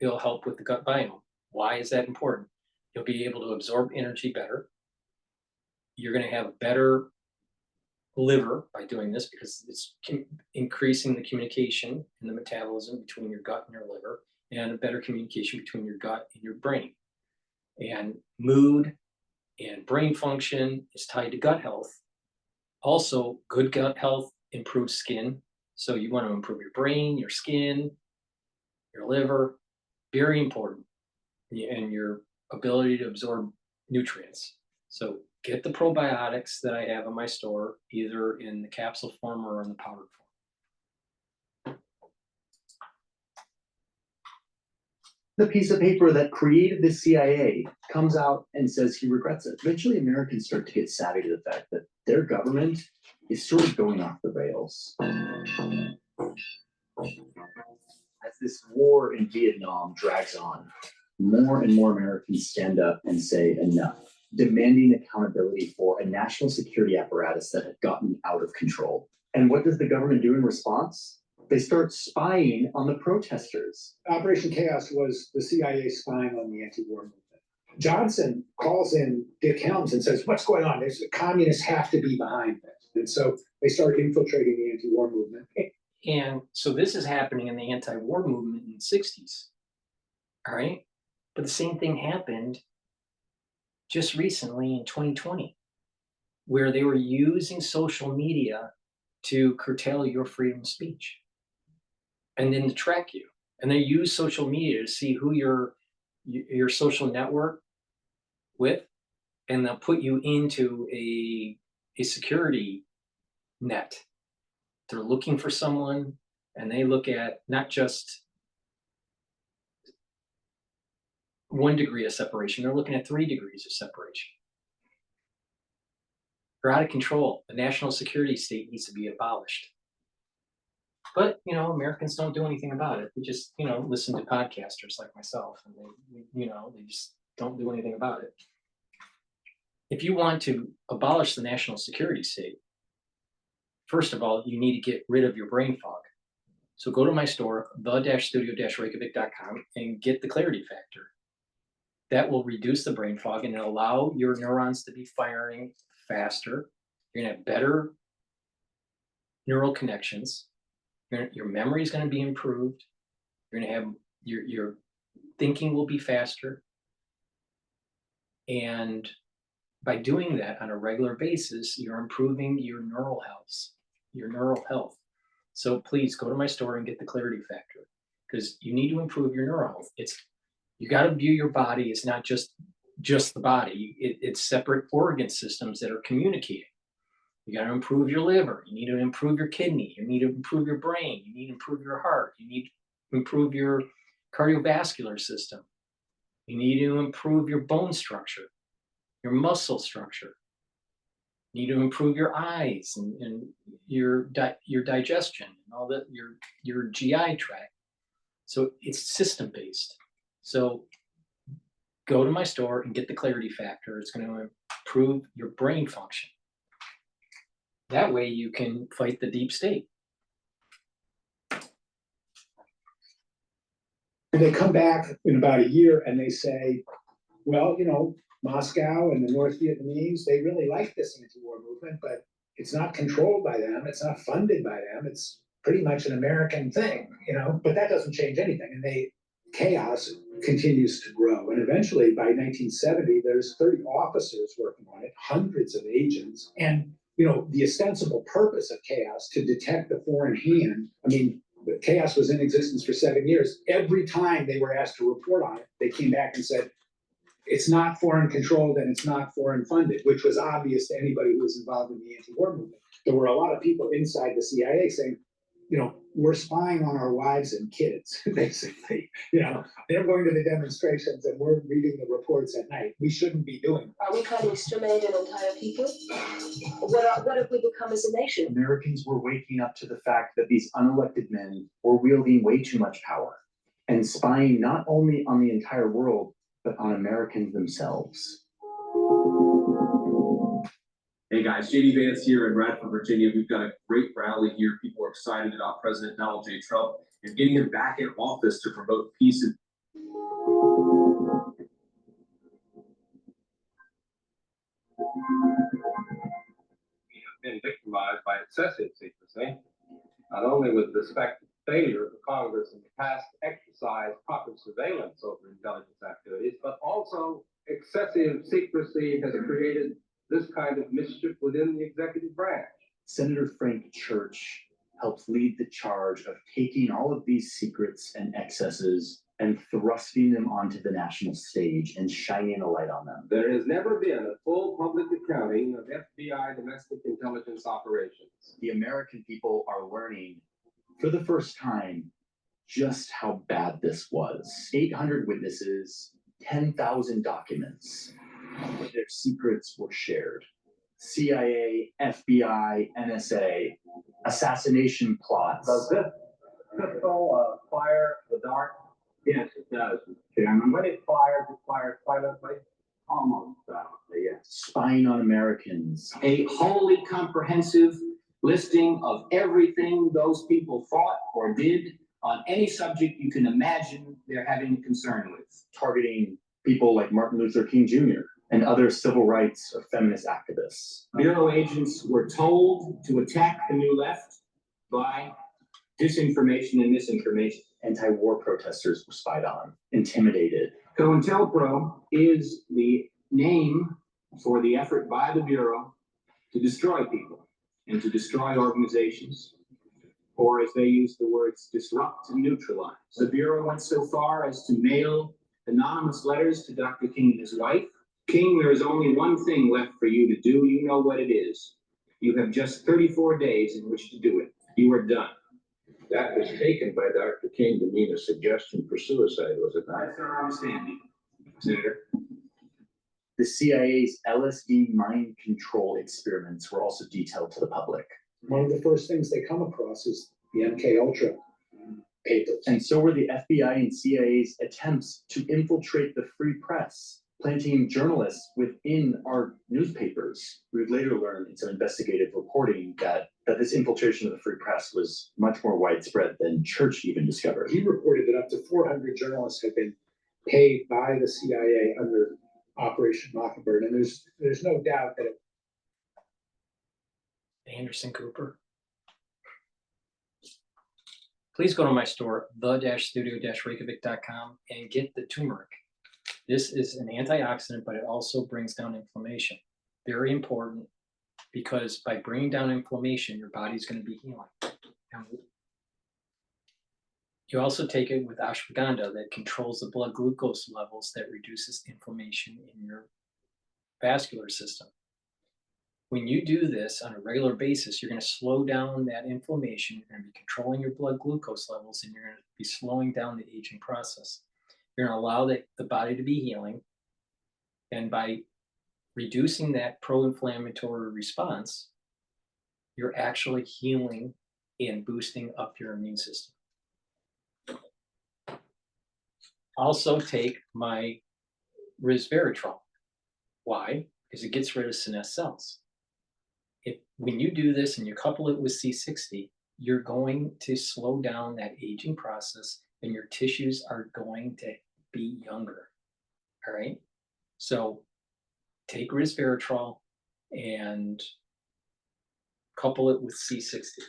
it'll help with the gut biome. Why is that important? You'll be able to absorb energy better. You're going to have a better liver by doing this because it's increasing the communication and the metabolism between your gut and your liver, and a better communication between your gut and your brain. And mood and brain function is tied to gut health. Also, good gut health improves skin. So you want to improve your brain, your skin, your liver, very important, and your ability to absorb nutrients. So get the probiotics that I have in my store, either in the capsule form or in the powder form. The piece of paper that created the CIA comes out and says he regrets it. Eventually, Americans start to get savvy to the fact that their government is sort of going off the rails. As this war in Vietnam drags on, more and more Americans stand up and say enough, demanding accountability for a national security apparatus that had gotten out of control. And what does the government do in response? They start spying on the protesters. Operation Chaos was the CIA spying on the anti-war movement. Johnson calls in Dick Helms and says, what's going on? The communists have to be behind this. And so they start infiltrating the anti-war movement. And so this is happening in the anti-war movement in the 60s. All right. But the same thing happened just recently in 2020, where they were using social media to curtail your freedom of speech and then to track you. And they use social media to see who your social network with, and they'll put you into a security net. They're looking for someone, and they look at not just 1 degree of separation, they're looking at 3 degrees of separation. They're out of control. The national security state needs to be abolished. But, Americans don't do anything about it. They just, listen to podcasters like myself, and they just don't do anything about it. If you want to abolish the national security state, first of all, you need to get rid of your brain fog. So go to my store, the-studio-reykjavik.com, and get the clarity factor. That will reduce the brain fog and allow your neurons to be firing faster. You're going to have better neural connections. Your memory is going to be improved. You're going to have your thinking will be faster. And by doing that on a regular basis, you're improving your neural health. So please go to my store and get the clarity factor, because you need to improve your neural health. You got to view your body as not just the body. It's separate organ systems that are communicating. You got to improve your liver. You need to improve your kidney. You need to improve your brain. You need to improve your heart. You need to improve your cardiovascular system. You need to improve your bone structure, your muscle structure. You need to improve your eyes and your digestion and all that, your GI tract. So it's system-based. So go to my store and get the clarity factor. It's going to improve your brain function. That way you can fight the deep state. And they come back in about a year and they say, well, Moscow and the North Vietnamese, they really like this anti-war movement, but it's not controlled by them. It's not funded by them. It's pretty much an American thing, but that doesn't change anything. And chaos continues to grow. And eventually by 1970, there's 30 officers working on it, hundreds of agents. And, the ostensible purpose of chaos to detect the foreign hand. I mean, chaos was in existence for 7 years. Every time they were asked to report on it, they came back and said, it's not foreign controlled and it's not foreign funded, which was obvious to anybody who was involved in the anti-war movement. There were a lot of people inside the CIA saying, we're spying on our wives and kids, basically. They're going to the demonstrations and we're reading the reports at night. We shouldn't be doing that. Are we planning to exterminate an entire people? What have we become as a nation? Americans were waking up to the fact that these unelected men were wielding way too much power and spying not only on the entire world, but on Americans themselves. Hey guys, J.D. Vance here in Radford, Virginia. We've got a great rally here. People are excited about President Donald J. Trump and getting him back in office to promote peace and We have been victimized by excessive secrecy, not only with respect to the failure of the Congress in the past to exercise proper surveillance over intelligence activities, but also excessive secrecy has created this kind of mischief within the executive branch. Senator Frank Church helped lead the charge of taking all of these secrets and excesses and thrusting them onto the national stage and shining a light on them. There has never been a full public accounting of FBI domestic intelligence operations. The American people are learning for the first time just how bad this was. 800 witnesses, 10,000 documents, where their secrets were shared. CIA, FBI, NSA, assassination plots. Does this pistol fire the dark? Yes, it does, Chairman. When it fires silently, almost silently, yes. Spying on Americans. A wholly comprehensive listing of everything those people thought or did on any subject you can imagine they're having a concern with. Targeting people like Martin Luther King Jr. and other civil rights or feminist activists. Bureau agents were told to attack the New Left by disinformation and misinformation. Anti-war protesters were spied on, intimidated. COINTELPRO is the name for the effort by the Bureau to destroy people and to destroy organizations, or as they use the words, disrupt and neutralize. The Bureau went so far as to mail anonymous letters to Dr. King and his wife. King, there is only one thing left for you to do. You know what it is. You have just 34 days in which to do it. You are done. That was taken by Dr. King to mean a suggestion for suicide, was it not? That's our understanding, Senator. The CIA's LSD mind control experiments were also detailed to the public. One of the first things they come across is the MK Ultra papers. And so were the FBI and CIA's attempts to infiltrate the free press, planting journalists within our newspapers. We would later learn in some investigative reporting that this infiltration of the free press was much more widespread than Church even discovered. He reported that up to 400 journalists had been paid by the CIA under Operation Mockingbird, and there's no doubt that Anderson Cooper. Please go to my store, the-studio-reykjavik.com, and get the turmeric. This is an antioxidant, but it also brings down inflammation. Very important, because by bringing down inflammation, your body's going to be healing. And you also take it with ashwagandha that controls the blood glucose levels that reduces inflammation in your vascular system. When you do this on a regular basis, you're going to slow down that inflammation. You're going to be controlling your blood glucose levels, and you're going to be slowing down the aging process. You're going to allow the body to be healing. And by reducing that pro-inflammatory response, you're actually healing and boosting up your immune system. Also take my resveratrol. Why? Because it gets rid of senescent cells. When you do this and you couple it with C60, you're going to slow down that aging process, and your tissues are going to be younger. All right? So take resveratrol and couple it with C60.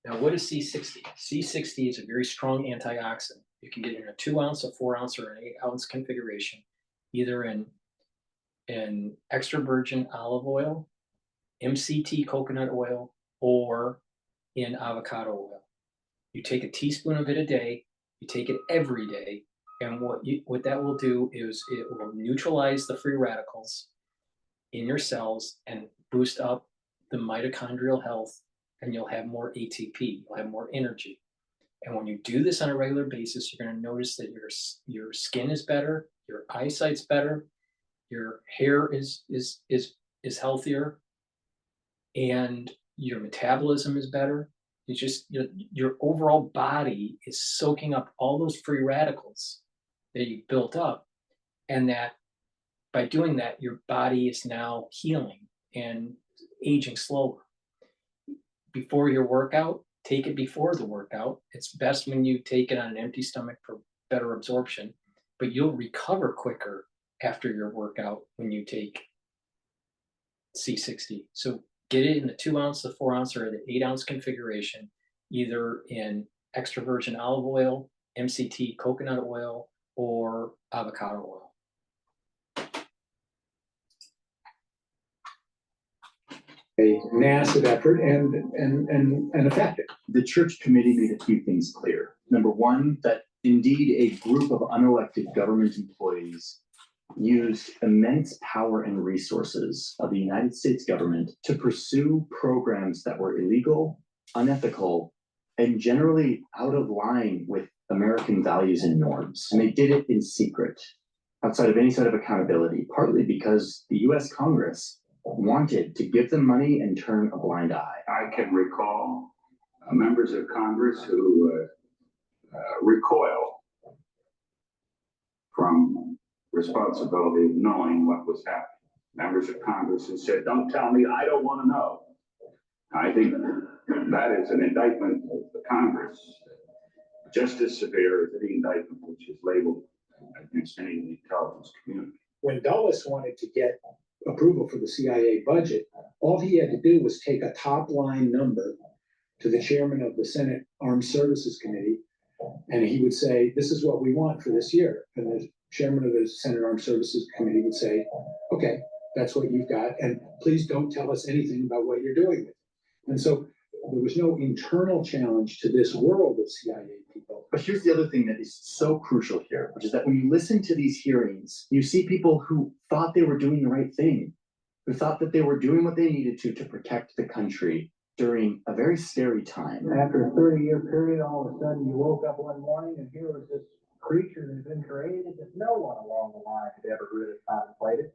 Now, what is C60? C60 is a very strong antioxidant. You can get it in a 2 ounce, a 4 ounce, or an 8 ounce configuration, either in extra virgin olive oil, MCT coconut oil, or in avocado oil. You take a teaspoon of it a day, you take it every day, and what that will do is it will neutralize the free radicals in your cells and boost up the mitochondrial health, and you'll have more ATP, you'll have more energy. And when you do this on a regular basis, you're going to notice that your skin is better, your eyesight's better, your hair is healthier, and your metabolism is better. It's just your overall body is soaking up all those free radicals that you built up, and that by doing that, your body is now healing and aging slower. Before your workout, take it before the workout. It's best when you take it on an empty stomach for better absorption, but you'll recover quicker after your workout when you take C60. So get it in the 2 ounce, the 4 ounce, or the 8 ounce configuration, either in extra virgin olive oil, MCT coconut oil, or avocado oil. a massive effort and effective. The church committee made a few things clear. Number one, that indeed a group of unelected government employees used immense power and resources of the United States government to pursue programs that were illegal, unethical, and generally out of line with American values and norms. And they did it in secret, outside of any sort of accountability, partly because the US Congress wanted to give them money and turn a blind eye. I can recall members of Congress who recoil from responsibility of knowing what was happening. Members of Congress who said, "Don't tell me, I don't want to know." I think that is an indictment of the Congress, just as severe as any indictment which is labeled against any of the intelligence community. When Dulles wanted to get approval for the CIA budget, all he had to do was take a top line number to the chairman of the Senate Armed Services Committee, and he would say, "This is what we want for this year." And the chairman of the Senate Armed Services Committee would say, "Okay, that's what you've got, and please don't tell us anything about what you're doing with it." And so there was no internal challenge to this world of CIA people. But here's the other thing that is so crucial here, which is that when you listen to these hearings, you see people who thought they were doing the right thing, who thought that they were doing what they needed to protect the country during a very scary time. After a 30-year period, all of a sudden you woke up one morning and here was this creature that had been created that no one along the line had ever really contemplated.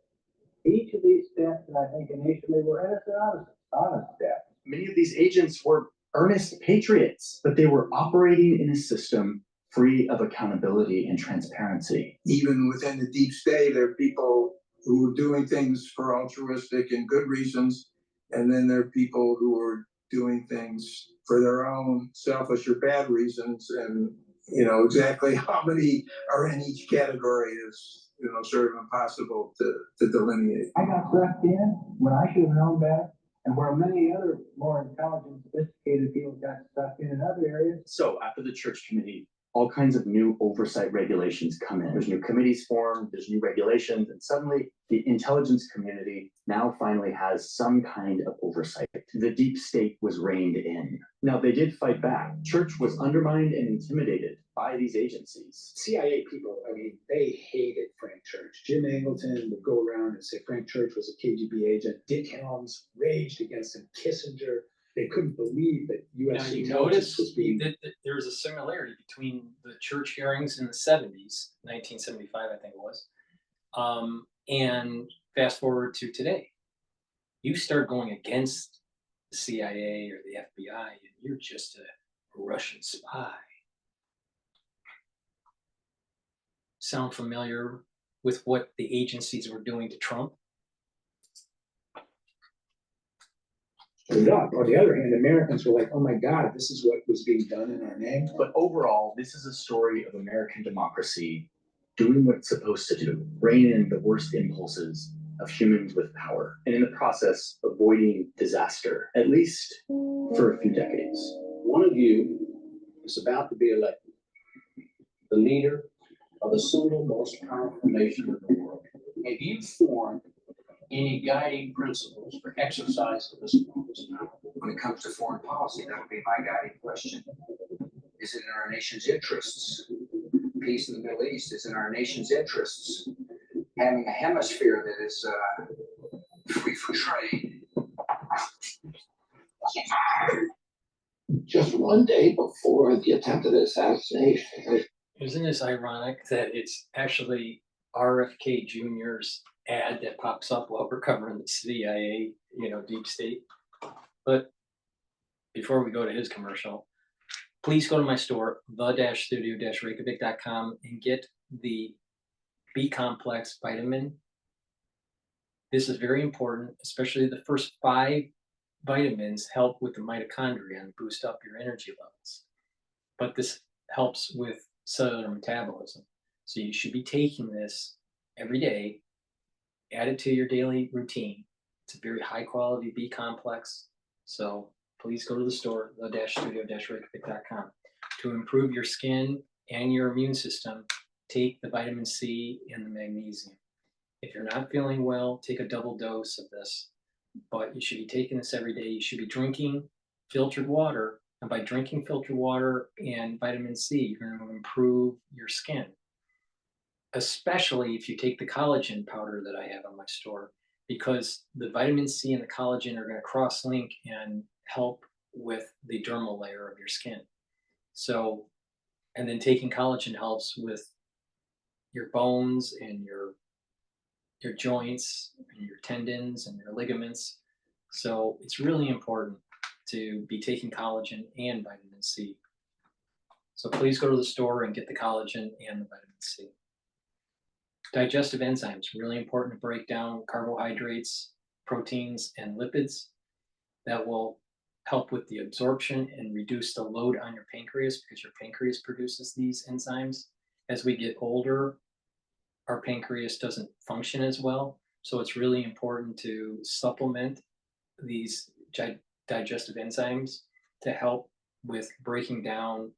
Each of these steps that I think initially were innocent, honest steps. Many of these agents were earnest patriots, but they were operating in a system free of accountability and transparency. Even within the deep state, there are people who are doing things for altruistic and good reasons, and then there are people who are doing things for their own selfish or bad reasons, and exactly how many are in each category is sort of impossible to delineate. I got sucked in when I should have known better, and where many other more intelligent, sophisticated people got sucked in other areas. So after the church committee, all kinds of new oversight regulations come in. There's new committees formed, there's new regulations, and suddenly the intelligence community now finally has some kind of oversight. The deep state was reined in. Now, they did fight back. Church was undermined and intimidated by these agencies. CIA people, I mean, they hated Frank Church. Jim Angleton would go around and say Frank Church was a KGB agent. Dick Helms raged against him. Kissinger. They couldn't believe that U.S. Now, you intelligence notice was being... that there's a similarity between the church hearings in the 70s, 1975, I think it was, and fast forward to today. You start going against the CIA or the FBI, and you're just a Russian spy. Sound familiar with what the agencies were doing to Trump? On the other hand, Americans were like, "Oh my God, this is what was being done in our name." But overall, this is a story of American democracy doing what it's supposed to do, rein in the worst impulses of humans with power, and in the process, avoiding disaster, at least for a few decades. One of you is about to be elected the leader of the single most powerful nation in the world. Have you formed any guiding principles for exercise of this enormous power? When it comes to foreign policy, that would be my guiding question. Is it in our nation's interests? Peace in the Middle East is in our nation's interests. Having a hemisphere that is free for trade. Just one day before the attempted assassination. Isn't this ironic that it's actually RFK Jr.'s ad that pops up while we're covering the CIA, deep state? But before we go to his commercial, please go to my store, the-studio-reykjavik.com, and get the B-complex vitamin. This is very important, especially the first 5 vitamins help with the mitochondria and boost up your energy levels. But this helps with cellular metabolism. So you should be taking this every day. Add it to your daily routine. It's a very high quality B complex. So please go to the store, the-studio-reykjavik.com. To improve your skin and your immune system, take the vitamin C and the magnesium. If you're not feeling well, take a double dose of this. But you should be taking this every day. You should be drinking filtered water. And by drinking filtered water and vitamin C, you're going to improve your skin. Especially if you take the collagen powder that I have on my store, because the vitamin C and the collagen are going to cross-link and help with the dermal layer of your skin. So, and then taking collagen helps with your bones and your your joints and your tendons and your ligaments. So it's really important to be taking collagen and vitamin C. So please go to the store and get the collagen and the vitamin C. Digestive enzymes, really important to break down carbohydrates, proteins, and lipids. That will help with the absorption and reduce the load on your pancreas, because your pancreas produces these enzymes. As we get older, our pancreas doesn't function as well. So it's really important to supplement these digestive enzymes to help with breaking down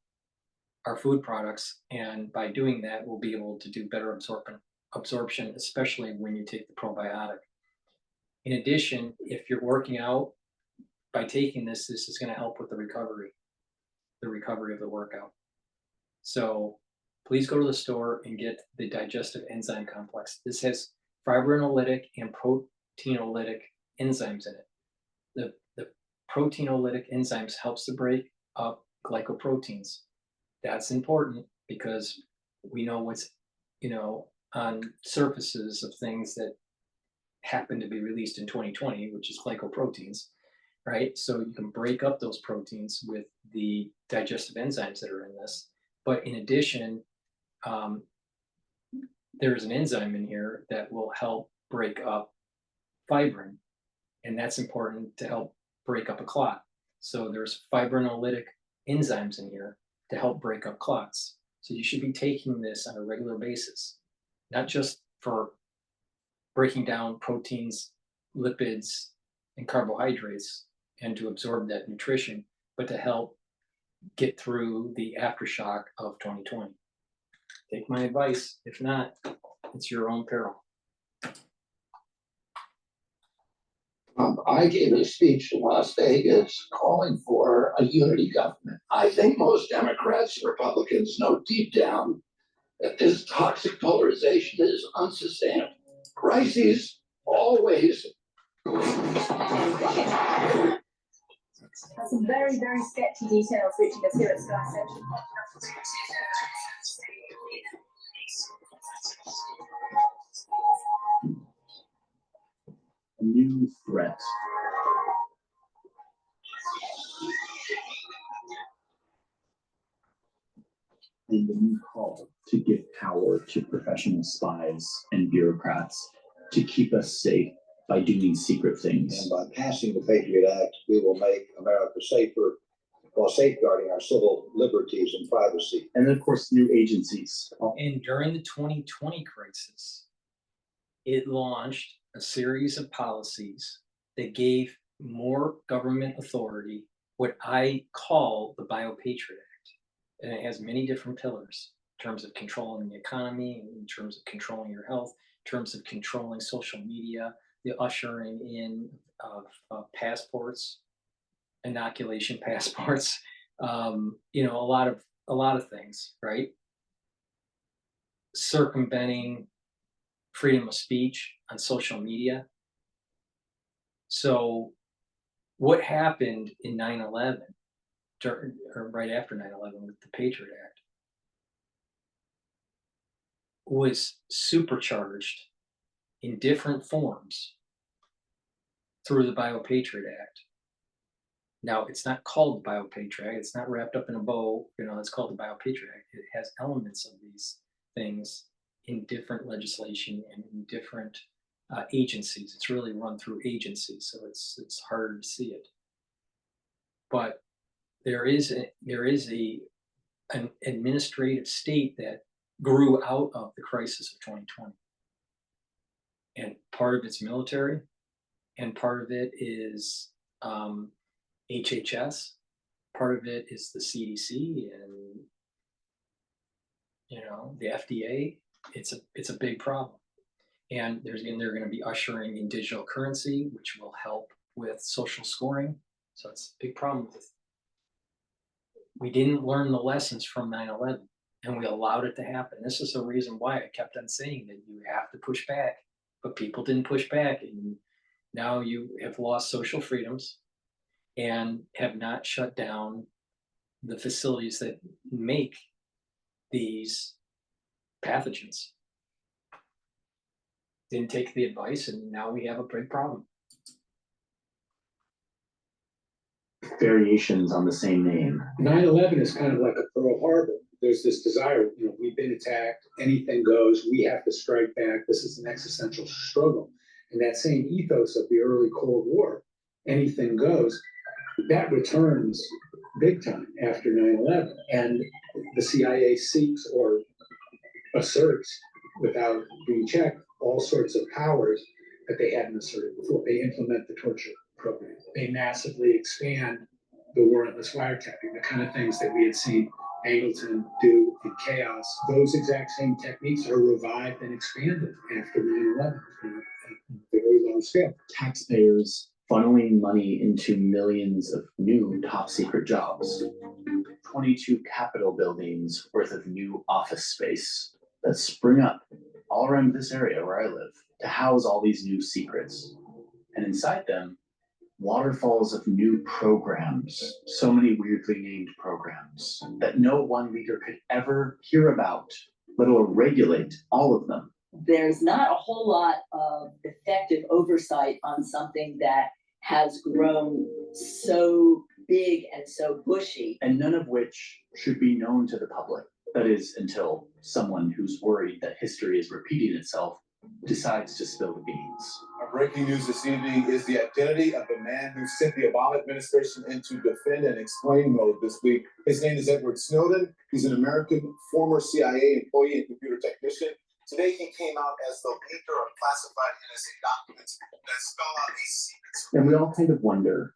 our food products. And by doing that, we'll be able to do better absorption, especially when you take the probiotic. In addition, if you're working out, by taking this is going to help with the recovery of the workout. So please go to the store and get the digestive enzyme complex. This has fibrinolytic and proteinolytic enzymes in it. The proteinolytic enzymes helps to break up glycoproteins. That's important because we know what's, on surfaces of things that happen to be released in 2020, which is glycoproteins, right? So you can break up those proteins with the digestive enzymes that are in this. But in addition, there's an enzyme in here that will help break up fibrin, and that's important to help break up a clot. So there's fibrinolytic enzymes in here to help break up clots. So you should be taking this on a regular basis, not just for breaking down proteins, lipids, and carbohydrates and to absorb that nutrition, but to help get through the aftershock of 2020. Take my advice. If not, it's your own peril. I gave a speech in Las Vegas calling for a unity government. I think most Democrats and Republicans know deep down that this toxic polarization is unsustainable. Crises always. Has some very, very sketchy details reaching us here at Sky Central. A new threat. And the new call to give power to professional spies and bureaucrats to keep us safe by doing secret things. And by passing the Patriot Act, we will make America safer while safeguarding our civil liberties and privacy. And then, of course, new agencies. And during the 2020 crisis, it launched a series of policies that gave more government authority, what I call the BioPatriot Act. And it has many different pillars in terms of controlling the economy, in terms of controlling your health, in terms of controlling social media, the ushering in of passports, inoculation passports, a lot of things, right? Circumventing freedom of speech on social media. So what happened in 9/11, or right after 9/11 with the Patriot Act, was supercharged in different forms through the BioPatriot Act. Now, it's not called the BioPatriot Act. It's not wrapped up in a bow. It's called the BioPatriot Act. It has elements of these things in different legislation and in different agencies. It's really run through agencies, so it's harder to see it. But there is an administrative state that grew out of the crisis of 2020, and part of it's military, and part of it is HHS, part of it is the CDC, and the FDA. It's a big problem. And they're going to be ushering in digital currency, which will help with social scoring. So it's a big problem with it. We didn't learn the lessons from 9/11, and we allowed it to happen. This is the reason why I kept on saying that you have to push back, but people didn't push back, and now you have lost social freedoms and have not shut down the facilities that make these pathogens. didn't take the advice, and now we have a big problem. Variations on the same name. 9/11 is kind of like a Pearl Harbor. There's this desire, we've been attacked, anything goes, we have to strike back. This is an existential struggle. And that same ethos of the early Cold War, anything goes, that returns big time after 9/11. And the CIA seeks or asserts, without being checked, all sorts of powers that they hadn't asserted before. They implement the torture program. They massively expand the warrantless wiretapping, the kind of things that we had seen Angleton do in Chaos. Those exact same techniques are revived and expanded after 9/11 at a very large scale. Taxpayers funneling money into millions of new top secret jobs. 22 Capitol buildings worth of new office space that spring up all around this area where I live to house all these new secrets. And inside them, waterfalls of new programs, so many weirdly named programs that no one leader could ever hear about, let alone regulate all of them. There's not a whole lot of effective oversight on something that has grown so big and so bushy. And none of which should be known to the public. That is, until someone who's worried that history is repeating itself decides to spill the beans. Our breaking news this evening is the identity of the man who sent the Obama administration into defend and explain mode this week. His name is Edward Snowden. He's an American former CIA employee and computer technician. Today he came out as the leaker of classified NSA documents that spell out these secrets. And we all kind of wonder,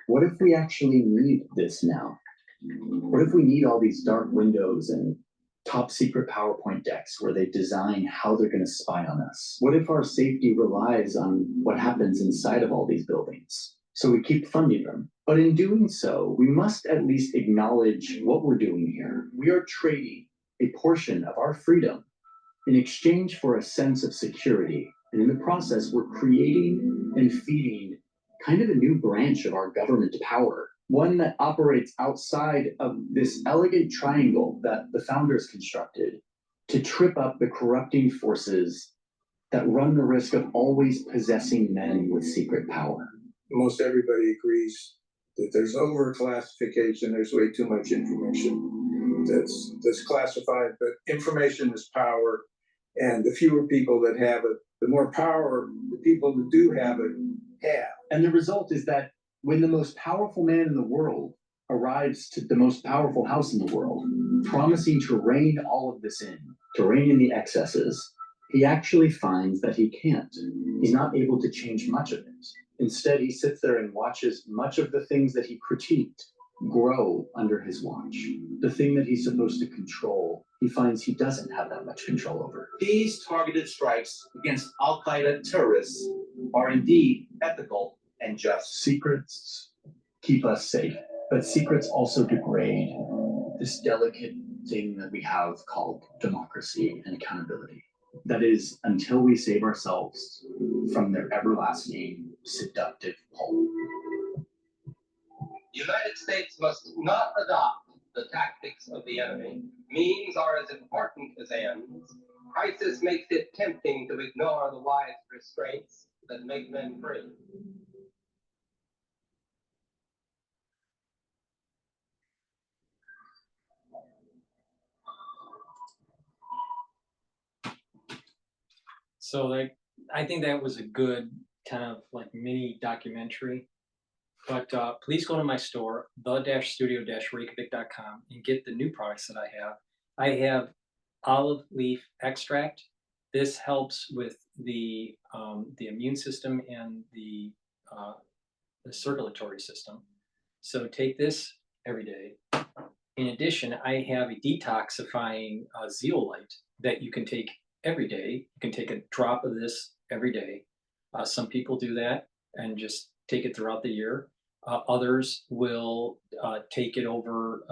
what if we actually need this now? What if we need all these dark windows and top secret PowerPoint decks where they design how they're going to spy on us? What if our safety relies on what happens inside of all these buildings? So we keep funding them. But in doing so, we must at least acknowledge what we're doing here. We are trading a portion of our freedom in exchange for a sense of security. And in the process, we're creating and feeding kind of a new branch of our government power. One that operates outside of this elegant triangle that the founders constructed to trip up the corrupting forces that run the risk of always possessing men with secret power. Most everybody agrees that there's overclassification, there's way too much information that's classified, but information is power, and the fewer people that have it, the more power the people that do have it have. And the result is that when the most powerful man in the world arrives to the most powerful house in the world, promising to rein all of this in, to rein in the excesses, he actually finds that he can't. He's not able to change much of it. Instead, he sits there and watches much of the things that he critiqued grow under his watch. The thing that he's supposed to control, he finds he doesn't have that much control over. These targeted strikes against Al-Qaeda terrorists are indeed ethical and just. Secrets keep us safe, but secrets also degrade this delicate thing that we have called democracy and accountability. That is, until we save ourselves from their everlasting seductive pull. The United States must not adopt the tactics of the enemy. Means are as important as ends. Crisis makes it tempting to ignore the wise restraints that make men free. So I think that was a good kind of like mini documentary. But please go to my store, the-studio-reykjavik.com, and get the new products that I have. I have olive leaf extract. This helps with the immune system and the circulatory system. So take this every day. In addition, I have a detoxifying zeolite that you can take every day. You can take a drop of this every day. Some people do that and just take it throughout the year. Others will take it over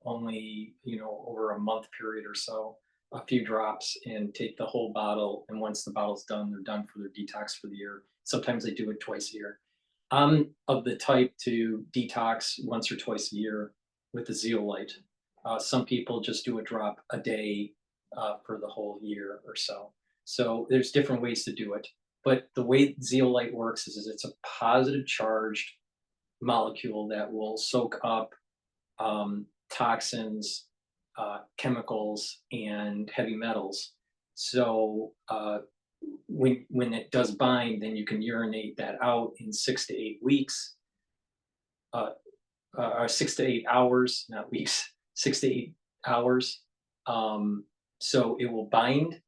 only, over a month period or so, a few drops, and take the whole bottle. And once the bottle's done, they're done for their detox for the year. Sometimes they do it twice a year. I'm of the type to detox once or twice a year with the zeolite. Some people just do a drop a day for the whole year or so. So there's different ways to do it. But the way zeolite works is it's a positive charged molecule that will soak up toxins, chemicals, and heavy metals. So when it does bind, then you can urinate that out in 6 to 8 weeks, or 6 to 8 hours, not weeks, 6 to 8 hours. So it will bind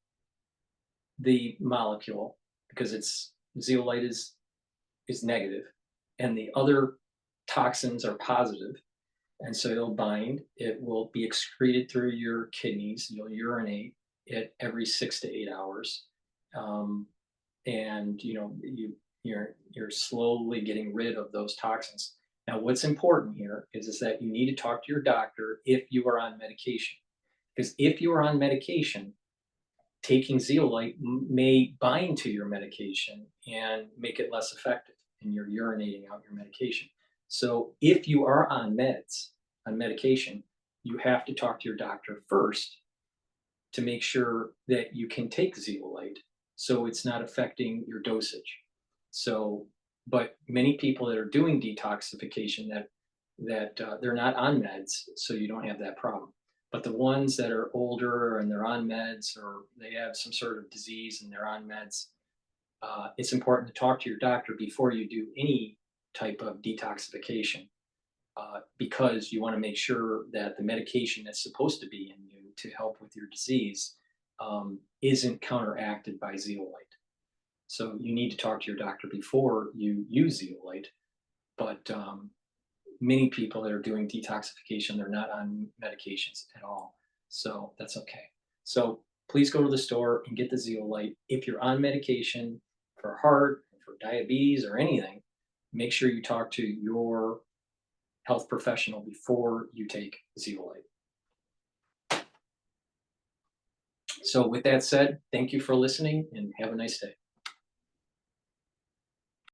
the molecule because zeolite is negative, and the other toxins are positive, and so it'll bind. It will be excreted through your kidneys. You'll urinate it every 6 to 8 hours, and you're slowly getting rid of those toxins. Now, what's important here is that you need to talk to your doctor if you are on medication, because if you are on medication, taking zeolite may bind to your medication and make it less effective, and you're urinating out your medication. So if you are on medication, you have to talk to your doctor first to make sure that you can take zeolite so it's not affecting your dosage. So, but many people that are doing detoxification that they're not on meds, so you don't have that problem. But the ones that are older and they're on meds, or they have some sort of disease and they're on meds, it's important to talk to your doctor before you do any type of detoxification, because you want to make sure that the medication that's supposed to be in you to help with your disease isn't counteracted by zeolite. So you need to talk to your doctor before you use zeolite. But many people that are doing detoxification, they're not on medications at all. So that's okay. So please go to the store and get the zeolite. If you're on medication for heart, for diabetes, or anything, make sure you talk to your health professional before you take zeolite. So with that said, thank you for listening and have a nice day.